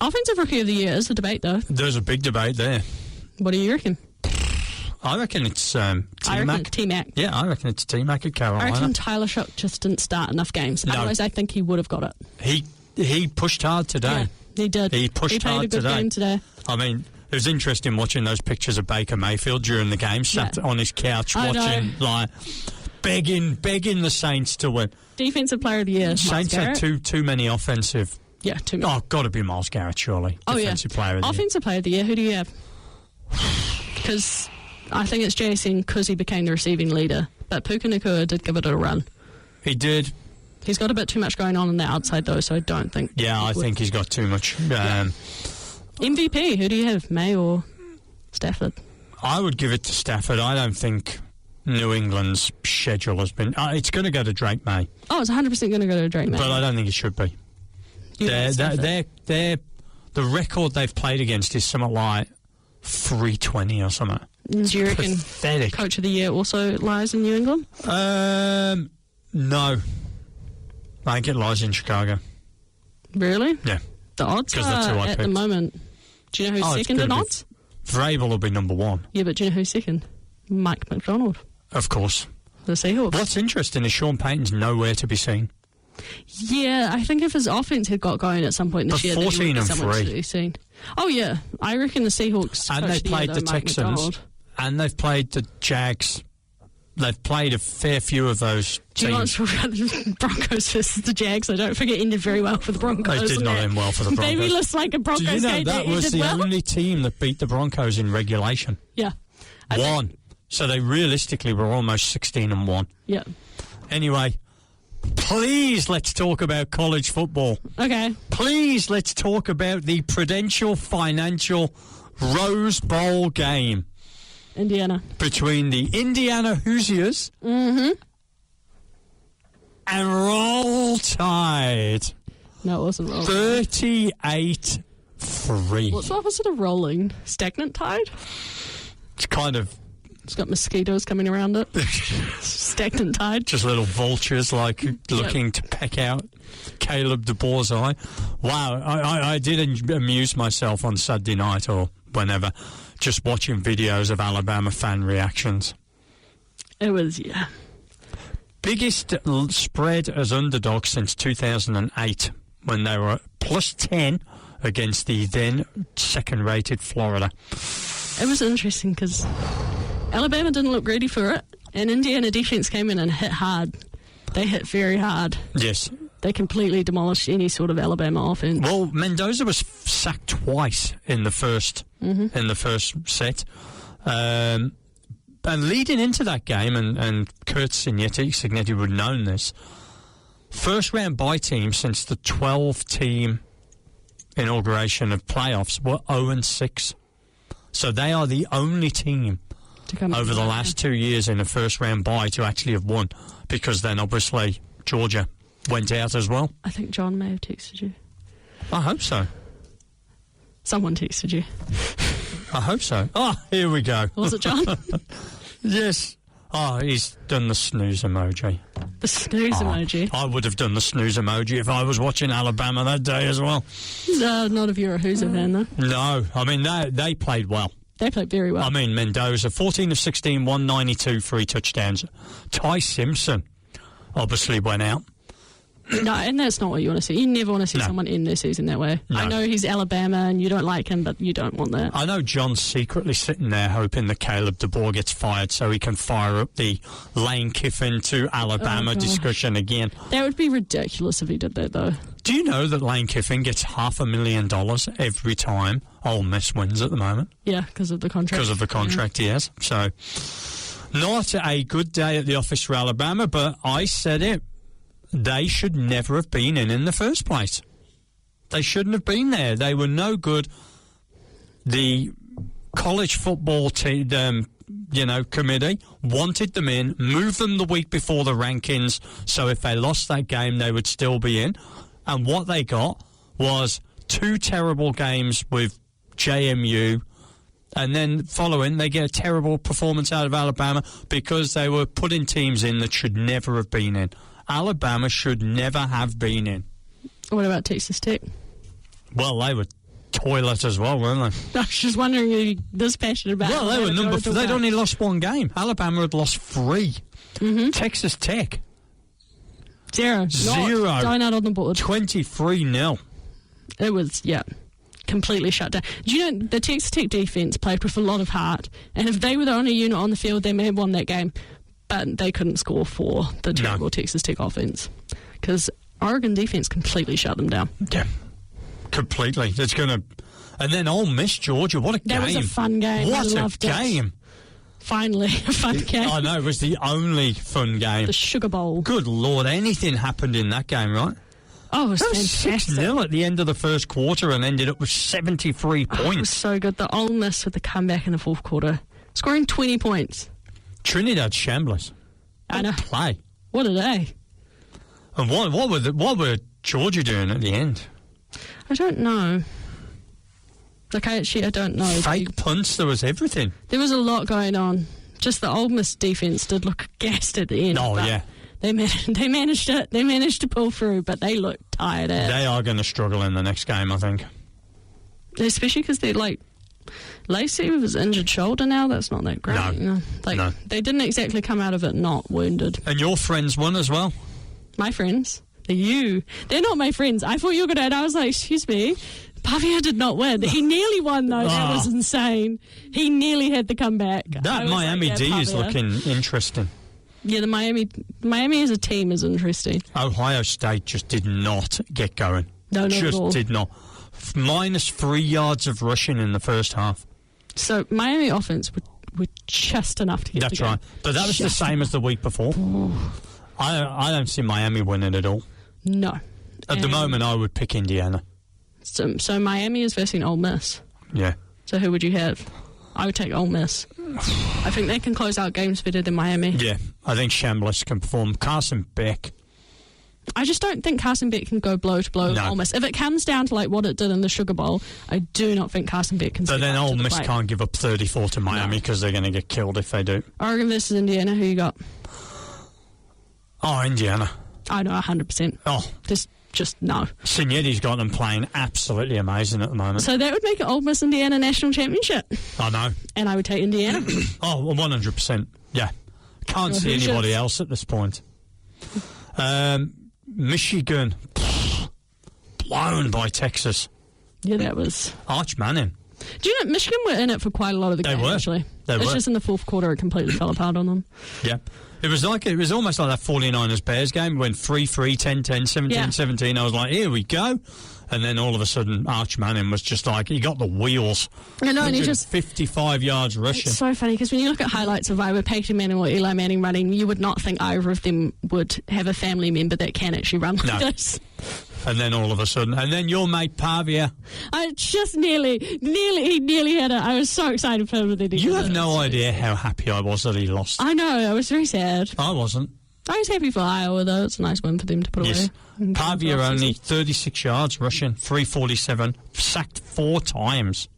Offensive Rookie of the Year is a debate, though. There's a big debate there. What do you reckon? I reckon it's T-Mac. T-Mac. Yeah, I reckon it's T-Mac at Carolina. I reckon Tyler Shook just didn't start enough games. No. Otherwise, I think he would have got it. He pushed hard today. Yeah, he did. He pushed hard today. He played a good game today. I mean, it was interesting watching those pictures of Baker Mayfield during the game, sat on his couch watching, begging the Saints to win. Defensive Player of the Year. Saints had too many offensive. Yeah, too many. Oh, got to be Myles Garrett, surely. Defensive Player of the Year. Offensive Player of the Year. Who do you have? Because I think it's JSN because he became the receiving leader. But Puka Nacua did give it a run. He did. He's got a bit too much going on the outside, though, so I don't think... Yeah, I think he's got too much. MVP, who do you have, May or Stafford? I would give it to Stafford. I don't think New England's schedule has been... it's going to go to Drake May. Oh, it's 100% going to go to Drake May. But I don't think it should be. The record they've played against is something like 320 or something. Do you reckon pathetic. Coach of the Year also lies in New England? No. I think it lies in Chicago. Really? Yeah. The odds are, that's who I at the picked. moment. Do you know who's second in odds? Vrabel will be number 1. Yeah, but do you know who's second? Mike McDonald. Of course. The Seahawks. What's interesting is Sean Payton's nowhere to be seen. Yeah, I think if his offense had got going at some point this year, 14 and someone 3. to be seen. Oh yeah, I reckon the Seahawks. And they played the Texans. And they've played the Jags. They've played a fair few of those Do you want teams. to talk about the Broncos versus the Jags? I don't think it ended very well for the Broncos. They did not end well for the Broncos. Maybe looks like a Broncos Do you know game that was the well? only team that beat the Broncos in regulation? Yeah. One. So they realistically were almost 16-1. Yeah. Anyway, please let's talk about college football. Okay. Please let's talk about the Prudential Financial Rose Bowl game Indiana. between the Indiana Hoosiers and Roll Tide. No, it wasn't rolling. 38-3. What's the opposite of rolling? Stagnant tide? It's kind of It's got mosquitoes coming around it. Stagnant tide. just little vultures looking to peck out Caleb DeBoer's eye. Wow, I did amuse myself on Saturday night or whenever just watching videos of Alabama fan reactions. It was, yeah. Biggest spread as underdogs since 2008 when they were plus 10 against the then second-rated Florida. It was interesting because Alabama didn't look ready for it, and Indiana defense came in and hit hard. They hit very hard. Yes. They completely demolished any sort of Alabama offense. Well, Mendoza was sacked twice in the first set. And leading into that game, and Kurt Signetti would have known this, first round bye team since the 12-team inauguration of playoffs were 0-6. So they are the only team over the last 2 years in a first round bye to actually have won, because then obviously Georgia went out as well. I think John may have texted you. I hope so. Someone texted you. I hope so. Oh, here we go. Was it John? Yes. Oh, he's done the snooze emoji. The snooze emoji. I would have done the snooze emoji if I was watching Alabama that day as well. No, not if you're a Hoosier fan, though. No, I mean, they played well. They played very well. I mean, Mendoza, 14 of 16, 192, 3 touchdowns. Ty Simpson obviously went out. No, and that's not what you want to see. You never want to see someone end their season that way. No. I know he's Alabama and you don't like him, but you don't want that. I know John's secretly sitting there hoping that Caleb DeBoer gets fired so he can fire up the Lane Kiffin to Alabama discussion again. That would be ridiculous if he did that, though. Do you know that Lane Kiffin gets $500,000 every time Ole Miss wins at the moment? Yeah, because of the contract. Because of the contract, yes. So, not a good day at the office for Alabama, but I said it. They should never have been in the first place. They shouldn't have been there. They were no good. The college football team, committee wanted them in, moved them the week before the rankings, so if they lost that game, they would still be in. And what they got was 2 terrible games with JMU, and then following, they get a terrible performance out of Alabama because they were putting teams in that should never have been in. Alabama should never have been in. What about Texas Tech? Well, they were toilet as well, weren't they? I was just wondering if you're this passionate about Well, they were number 4. They'd only lost 1 game. Alabama had lost 3. Texas Tech. 0. Going out on the board. 23-0. It was, completely shut down. Do you know, the Texas Tech defense played with a lot of heart, and if they were the only unit on the field, they may have won that game, but they couldn't score for the terrible Texas Tech offense, because Oregon defense completely shut them down. Yeah, completely. It's going to... And then Ole Miss, Georgia, what a game. That was a fun game. What a game. Finally, a fun game. I know, it was the only fun game. The Sugar Bowl. Good Lord, anything happened in that game, right? Oh, it was fantastic. 6-0 at the end of the first quarter and ended up with 73 points. It was so good. The Ole Miss with the comeback in the fourth quarter, scoring 20 points. Trinidad Shamblers. I know. Play. What a day. And what were Georgia doing at the end? I don't know. Like, I don't know. Fake punts, there was everything. There was a lot going on. Just the Ole Miss defense did look gassed at the end. Oh, yeah. They managed it. They managed to pull through, but they look tired. They are going to struggle in the next game, I think. Especially because they're like Lacey with his injured shoulder now. That's not that great. No. They didn't exactly come out of it not wounded. And your friends won as well. My friends, they're not my friends. I thought you were gonna. And I was like, excuse me. Pavia did not win. He nearly won, though. That was insane. He nearly had the comeback. That Miami D is looking interesting. Yeah, the Miami as a team is interesting. Ohio State just did not get going. No, not at all. Just did not. Minus 3 yards of rushing in the first half. So Miami offense were just enough to get That's right. But that was the same as the week before. I don't see Miami winning at all. No. At the moment, I would pick Indiana. So Miami is versing Ole Miss. Yeah. So who would you have? I would take Ole Miss. I think they can close out games better than Miami. Yeah, I think Chambliss can perform. Carson Beck. I just don't think Carson Beck can go blow to blow with Ole Miss. If it comes down to like what it did in the Sugar Bowl, I do not think Carson Beck can. But then Ole Miss can't give up 34 to Miami because they're going to get killed if they do. Oregon versus Indiana. Who you got? Oh, Indiana. I know 100%. Oh, just no. Signetti's got them playing absolutely amazing at the moment. So that would make it Ole Miss Indiana National Championship. I know. And I would take Indiana. Oh, 100%. Yeah. Can't see anybody else at this point. Michigan. Blown by Texas. Yeah, that was... Arch Manning. Do you know, Michigan were in it for quite a lot of the game, actually. They were. Just in the fourth quarter it completely fell apart on them. Yeah. It was almost like that 49ers-Bears game. We went 3-3, 10-10, 17-17. I was like, here we go. And then all of a sudden, Arch Manning was just like, he got the wheels. I know, and he just... 55 yards rushing. It's so funny, because when you look at highlights of either Peyton Manning or Eli Manning running, you would not think either of them would have a family member that can actually run like this. And then all of a sudden, and then your mate Pavia. I just nearly had it. I was so excited for him. You have no idea how happy I was that he lost. I know, I was very sad. I wasn't. I was happy for Iowa, though. It's a nice win for them to put away. Pavia only 36 yards rushing, 347, sacked 4 times.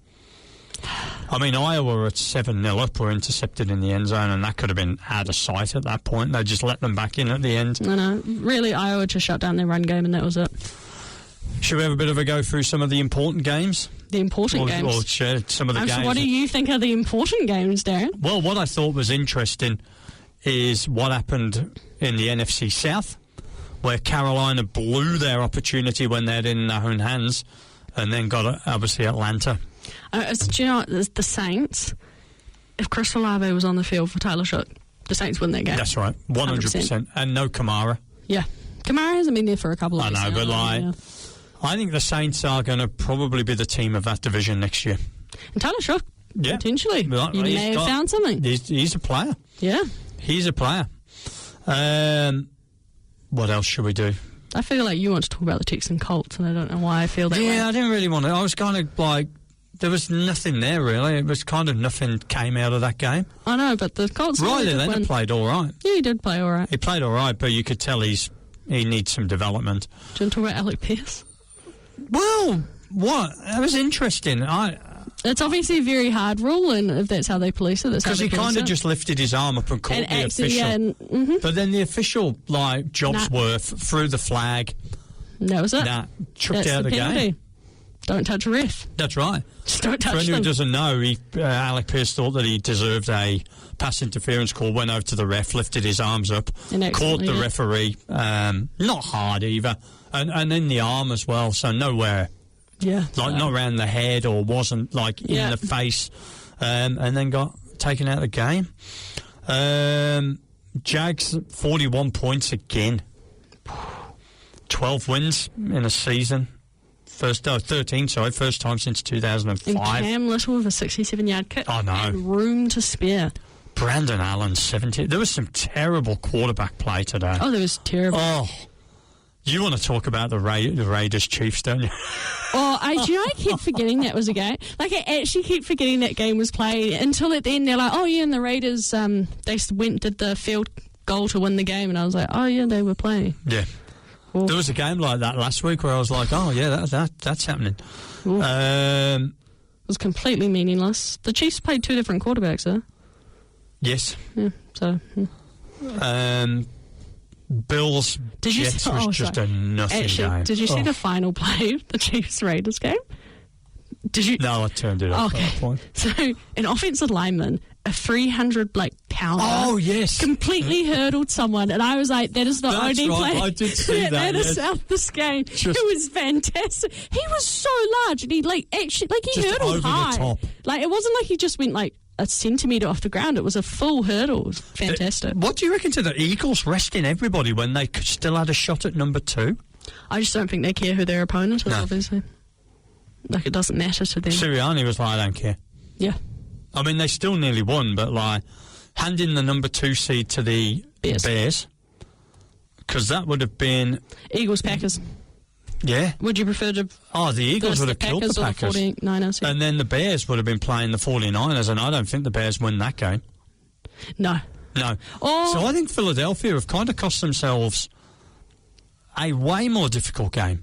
I mean, Iowa were at 7-0 up, were intercepted in the end zone, and that could have been out of sight at that point. They just let them back in at the end. I know. Really, Iowa just shut down their run game, and that was it. Should we have a bit of a go through some of the important games? The important games? Or share some of the games. What do you think are the important games, Darren? Well, what I thought was interesting is what happened in the NFC South, where Carolina blew their opportunity when they had it in their own hands, and then got, obviously, Atlanta. Do you know what? The Saints, if Chris Olave was on the field for Tyler Shook, the Saints win that game. That's right, 100%. And no Kamara. Yeah. Kamara hasn't been there for a couple of years. I know, but I think the Saints are going to probably be the team of that division next year. And Tyler Shook, potentially. You may have found something. He's a player. Yeah. He's a player. What else should we do? I feel like you want to talk about the Texan Colts, and I don't know why I feel that way. Yeah, I didn't really want to. I was kind of like, there was nothing there, really. It was kind of nothing came out of that game. I know, but the Colts... Riley Leonard played all right. Yeah, he did play all right. He played all right, but you could tell he needs some development. Do you want to talk about Alec Pierce? Well, what? That was interesting. It's obviously a very hard rule, and if that's how they police it, that's how they police it. Because he kind of just lifted his arm up and called the official. Yeah, But then the official, Jobsworth, threw the flag. That was it. Chucked out the game. Don't touch a ref. That's right. Just don't touch them. For anyone who doesn't know, Alec Pierce thought that he deserved a pass interference call, went over to the ref, lifted his arms up, caught the referee, not hard either, and in the arm as well, so nowhere. Yeah. Not around the head or wasn't, in the face, and then got taken out of the game. Jags, 41 points again. 12 wins in a season. 13, first time since 2005. And Cam Little with a 67-yard kick. I know. And room to spare. Brandon Allen, 70. There was some terrible quarterback play today. Oh, there was terrible. Oh, you want to talk about the Raiders Chiefs, don't you? Oh, I keep forgetting that was a game. I actually keep forgetting that game was played until at the end they're like, oh yeah, and the Raiders, they did the field goal to win the game, and I was like, oh yeah, they were playing. Yeah. There was a game like that last week where I was like, oh, yeah, that's happening. It was completely meaningless. The Chiefs played 2 different quarterbacks, though. Yes. Yeah, so... Bills Jets was just a nothing game. Did you see the final play of the Chiefs-Raiders game? Did you? No, I turned it off at that point. So, an offensive lineman, a 300-pounder. Oh, yes. Completely hurdled someone, and I was like, that is the only play I did see that. Is out this game. It was fantastic. He was so large, and he he hurdled high. The top. Like, it wasn't like he just went like a centimetre off the ground. It was a full hurdle. It was fantastic. What do you reckon to the Eagles resting everybody when they still had a shot at number 2? I just don't think they care who their opponent is, obviously. Like, it doesn't matter to them. Sirianni was like, I don't care. Yeah. I mean, they still nearly won, but, like, handing the number 2 seed to the Bears, because that would have been... Eagles-Packers. Yeah. Would you prefer to... Oh, the Eagles would have killed the Packers. The 49ers, yeah. And then the Bears would have been playing the 49ers, and I don't think the Bears win that game. No. So I think Philadelphia have kind of cost themselves a way more difficult game.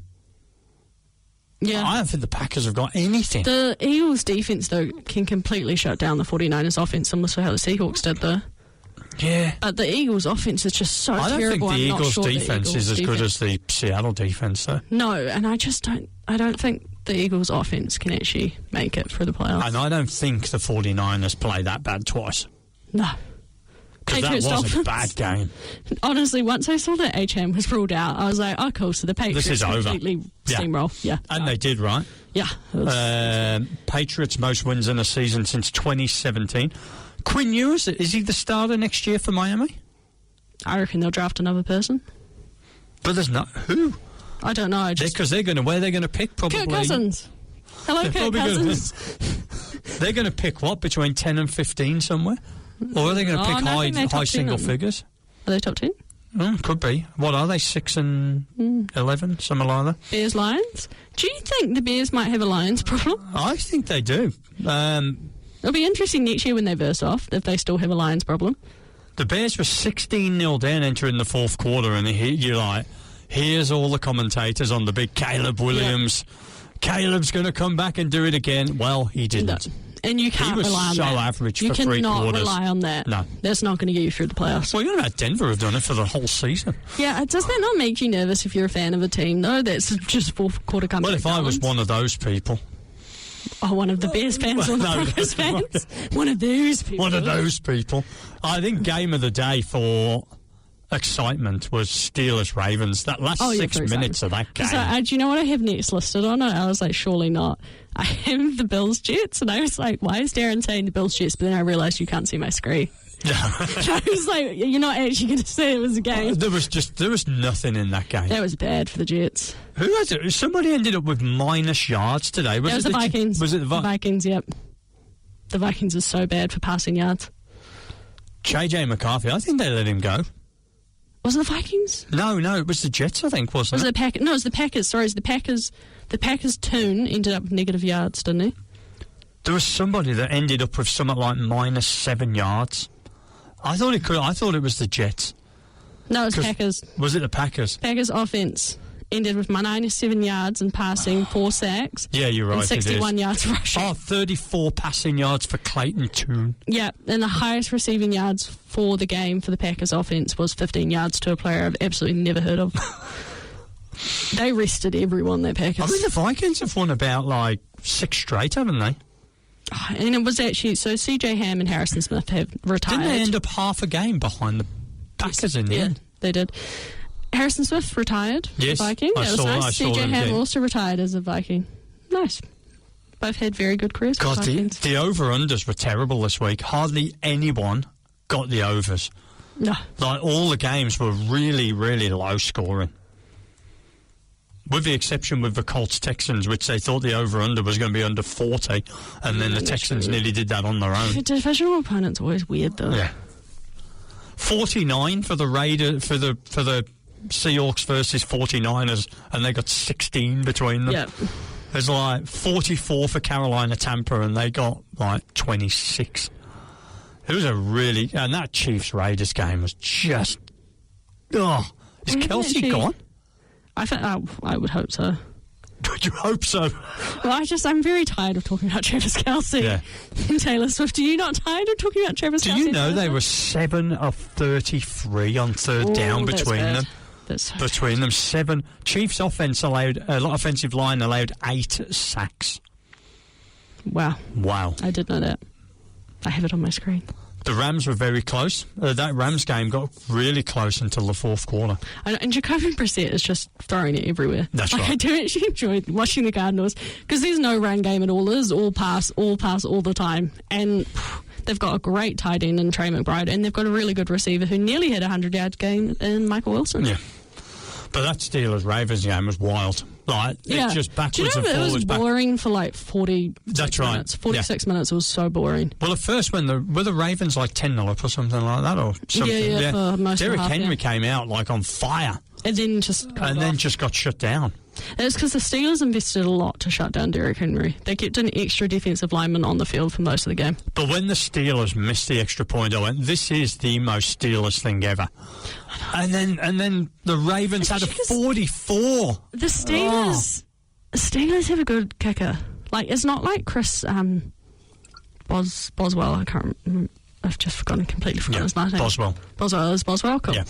Yeah. I don't think the Packers have got anything. The Eagles' defence, though, can completely shut down the 49ers' offence, similar to how the Seahawks did, though. Yeah. But the Eagles' offence is just so terrible. I don't think the Eagles' defence is as good as the Seattle defence, though. No, and I don't think the Eagles' offence can actually make it for the playoffs. And I don't think the 49ers play that bad twice. No. Because that was a bad game. Honestly, once I saw that H.M. was ruled out, I was like, oh, cool, so the Patriots this is over. Completely steamroll. Yeah. And they did, right? Yeah. Patriots most wins in a season since 2017. Quinn Ewers, is he the starter next year for Miami? I reckon they'll draft another person. But there's not... Who? I don't know. Because they're going to... Where they're going to pick, probably... Kirk Cousins. Hello, Kirk Cousins. They're going to pick, what, between 10 and 15 somewhere? Or are they going to pick high single figures? Are they top 10? Could be. What are they, 6 and 11, something like that? Bears, Lions? Do you think the Bears might have a Lions problem? I think they do. It'll be interesting next year when they verse off, if they still have a Lions problem. The Bears were 16-0 down entering the fourth quarter, and you're like, here's all the commentators on the big Caleb Williams. Yeah. Caleb's going to come back and do it again. Well, he didn't. No. And you can't rely on that. He was so average for 3 quarters. You cannot rely on that. No. That's not going to get you through the playoffs. Well, you know about Denver have done it for the whole season. Yeah, does that not make you nervous if you're a fan of a team, though, that's just fourth quarter comeback? Well, if I was one of those people... Oh, one of the Bears fans or the Broncos fans? One of those people. One of those people. I think game of the day for excitement was Steelers-Ravens. That last 6 minutes of that game. So, do you know what I have next listed on it? I was like, surely not. I have the Bills-Jets, and I was like, why is Darren saying the Bills-Jets? But then I realised you can't see my screen. I was like, you're not actually going to say it was a game. There was nothing in that game. That was bad for the Jets. Who has it? Somebody ended up with minus yards today. Was it the Vikings. Was it the Vikings? Yep. The Vikings are so bad for passing yards. JJ McCarthy, I think they let him go. Was it the Vikings? No, it was the Jets, I think, wasn't it? No, it was the Packers. Sorry, it was the Packers. The Packers' tune ended up with negative yards, didn't he? There was somebody that ended up with something like minus 7 yards. I thought it was the Jets. No, it was Packers. Was it the Packers? Packers' offense ended with minus 7 yards and passing, 4 sacks. Yeah, you're right. And 61 yards rushing. 34 passing yards for Clayton Tune. Yeah, and the highest receiving yards for the game for the Packers' offense was 15 yards to a player I've absolutely never heard of. They rested everyone, their Packers. I mean, the Vikings have won about 6 straight, haven't they? And it was actually, so CJ Ham and Harrison Smith have retired. Didn't they end up half a game behind the Packers in the end? They did. Harrison Smith retired as a Viking. That was nice. CJ Ham also retired as a Viking. Nice. Both had very good careers. God, the over-unders were terrible this week. Hardly anyone got the overs. No. All the games were really, really low scoring. With the exception with the Colts-Texans, which they thought the over-under was going to be under 40, and then the Texans nearly did that on their own. The divisional opponent's always weird, though. Yeah. 49 for the for the Seahawks versus 49ers, and they got 16 between them. Yep. There's 44 for Carolina Tampa, and they got 26. It was and that Chiefs-Raiders game was just... Oh, is Kelsey gone? I would hope so. You hope so. Well, I'm very tired of talking about Travis Kelce and Taylor Swift. Are you not tired of talking about Travis Kelce? Do you know they were 7 of 33 on third down between them? Between them, 7. Chiefs' offensive line allowed 8 sacks. Wow. Wow. I did know that. I have it on my screen. The Rams were very close. That Rams game got really close until the fourth quarter. And Jacoby Brissett is just throwing it everywhere. That's right. I do actually enjoy watching the Cardinals because there's no run game at all. There's all pass all the time. And they've got a great tight end in Trey McBride, and they've got a really good receiver who nearly had a 100-yard game in Michael Wilson. Yeah. But that Steelers-Ravens game was wild. Like, it's just backwards and forwards. It was boring for like 46 That's right. minutes. 46 minutes, it was so boring. Well, at first, were the Ravens like 10-0 up or something like that? Or something? Yeah, for most Derrick of the half, Henry came out like on fire. And then just got shut down. It's because the Steelers invested a lot to shut down Derrick Henry. They kept an extra defensive lineman on the field for most of the game. But when the Steelers missed the extra point, I went, this is the most Steelers thing ever. And then the Ravens had a 44. The Steelers have a good kicker. Like, it's not like Chris Boswell. I can't remember. I've just completely forgotten his last name. Boswell, cool. Yeah.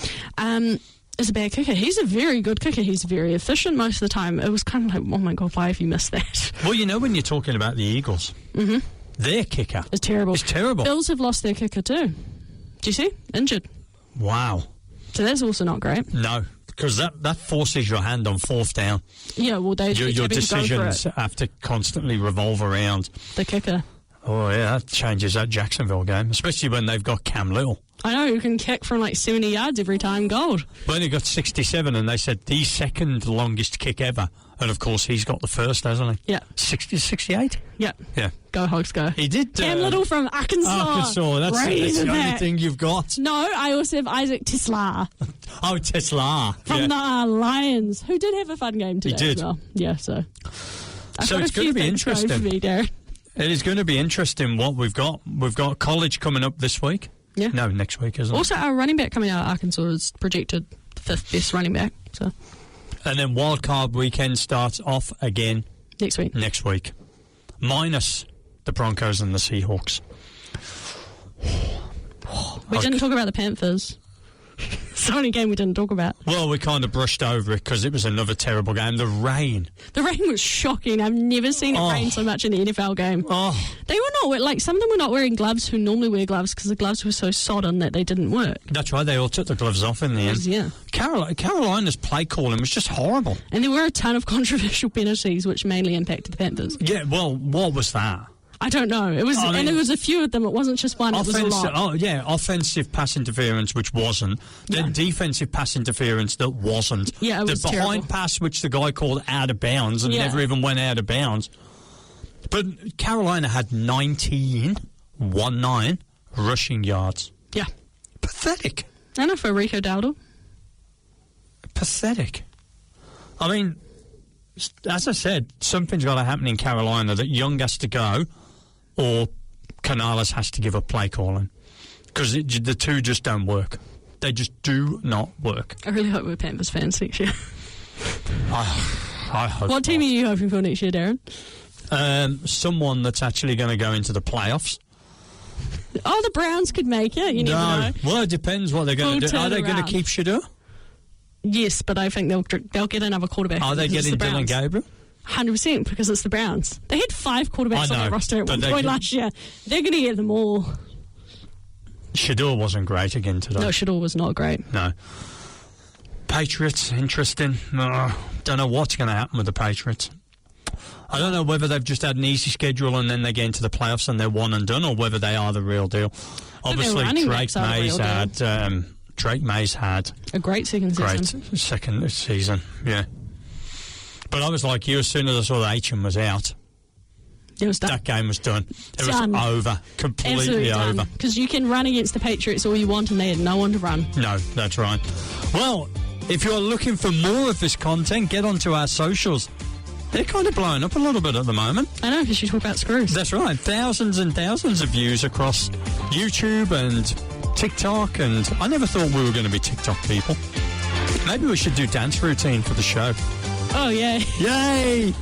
Is a bad kicker. He's a very good kicker. He's very efficient most of the time. It was kind of like, oh my God, why have you missed that? Well, when you're talking about the Eagles, their kicker is terrible. It's terrible. Bills have lost their kicker too. Do you see? Injured. Wow. So that's also not great. No, because that forces your hand on fourth down. Yeah, well, your decisions have to constantly revolve around the kicker. Oh, yeah, that changes that Jacksonville game, especially when they've got Cam Little. I know, who can kick from like 70 yards every time, gold. When he got 67, and they said the second longest kick ever. And, of course, he's got the first, hasn't he? Yeah. 68? Yeah. Yeah. Go, Hogs, go. He did. Cam Little from Arkansas. That's the only thing you've got. No, I also have Isaac Tesla. Oh, Tesla. From the Lions, who did have a fun game today. He did. As well. Yeah, so. So it's going to be interesting. For me, Darren. It is going to be interesting what we've got. We've got college coming up this week. Yeah. No, next week, isn't it? Also, our running back coming out of Arkansas is projected the 5th best running back. So. And then wildcard weekend starts off again next week. Minus the Broncos and the Seahawks. We didn't talk about the Panthers. It's the only game we didn't talk about. Well, we kind of brushed over it because it was another terrible game. The rain was shocking. I've never seen it rain so much in an NFL game. They were not some of them were not wearing gloves who normally wear gloves because the gloves were so sodden that they didn't work. That's right. They all took the gloves off in the end. Yeah. Carolina's play calling was just horrible. And there were a ton of controversial penalties which mainly impacted the Panthers. Yeah. Well, what was that? I don't know. It was, and it was a few of them. It wasn't just one. It was a lot. Oh, yeah, offensive pass interference, which wasn't. Then defensive pass interference that wasn't. Yeah, it was the behind pass, which the guy called out of bounds and never even went out of bounds. But Carolina had 19 rushing yards. Yeah. Pathetic. I know for Rico Dowdle. Pathetic. I mean, as I said, something's got to happen in Carolina that Young has to go. Or Canales has to give up play calling because the two just don't work. They just do not work. I really hope we're Panthers fans next year. I hope. What team are you hoping for next year, Darren? Someone that's actually going to go into the playoffs. Oh, the Browns could make it. You never know. Well, it depends what they're going to do. Are they going to keep Shador? Yes, but I think they'll get another quarterback. Are they getting Dylan Gabriel? 100% because it's the Browns. They had 5 quarterbacks on their roster at one point last year. They're going to get them all. Shador wasn't great again today. No, Shador was not great. No. Patriots, interesting. Don't know what's going to happen with the Patriots. I don't know whether they've just had an easy schedule and then they get into the playoffs and they're one and done, or whether they are the real deal. Obviously, Drake Mays had a great second season. Yeah. But I was like you, as soon as I saw that H&M was out, it was done. That game was done. It was over. Completely over. Because you can run against the Patriots all you want and they had no one to run. No, that's right. Well, if you're looking for more of this content, get onto our socials. They're kind of blowing up a little bit at the moment. I know, because you talk about screws. That's right. Thousands and thousands of views across YouTube and TikTok, and I never thought we were going to be TikTok people. Maybe we should do dance routine for the show. Oh, yeah. Yay!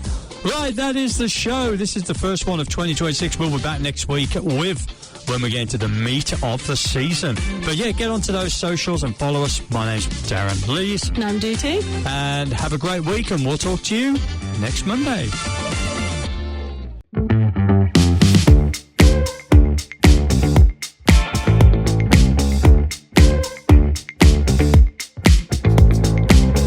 Right, that is the show. This is the first one of 2026. We'll be back next week with when we get into the meat of the season. But yeah, get onto those socials and follow us. My name's Darran Lees. And I'm DT. And have a great week, and we'll talk to you next Monday.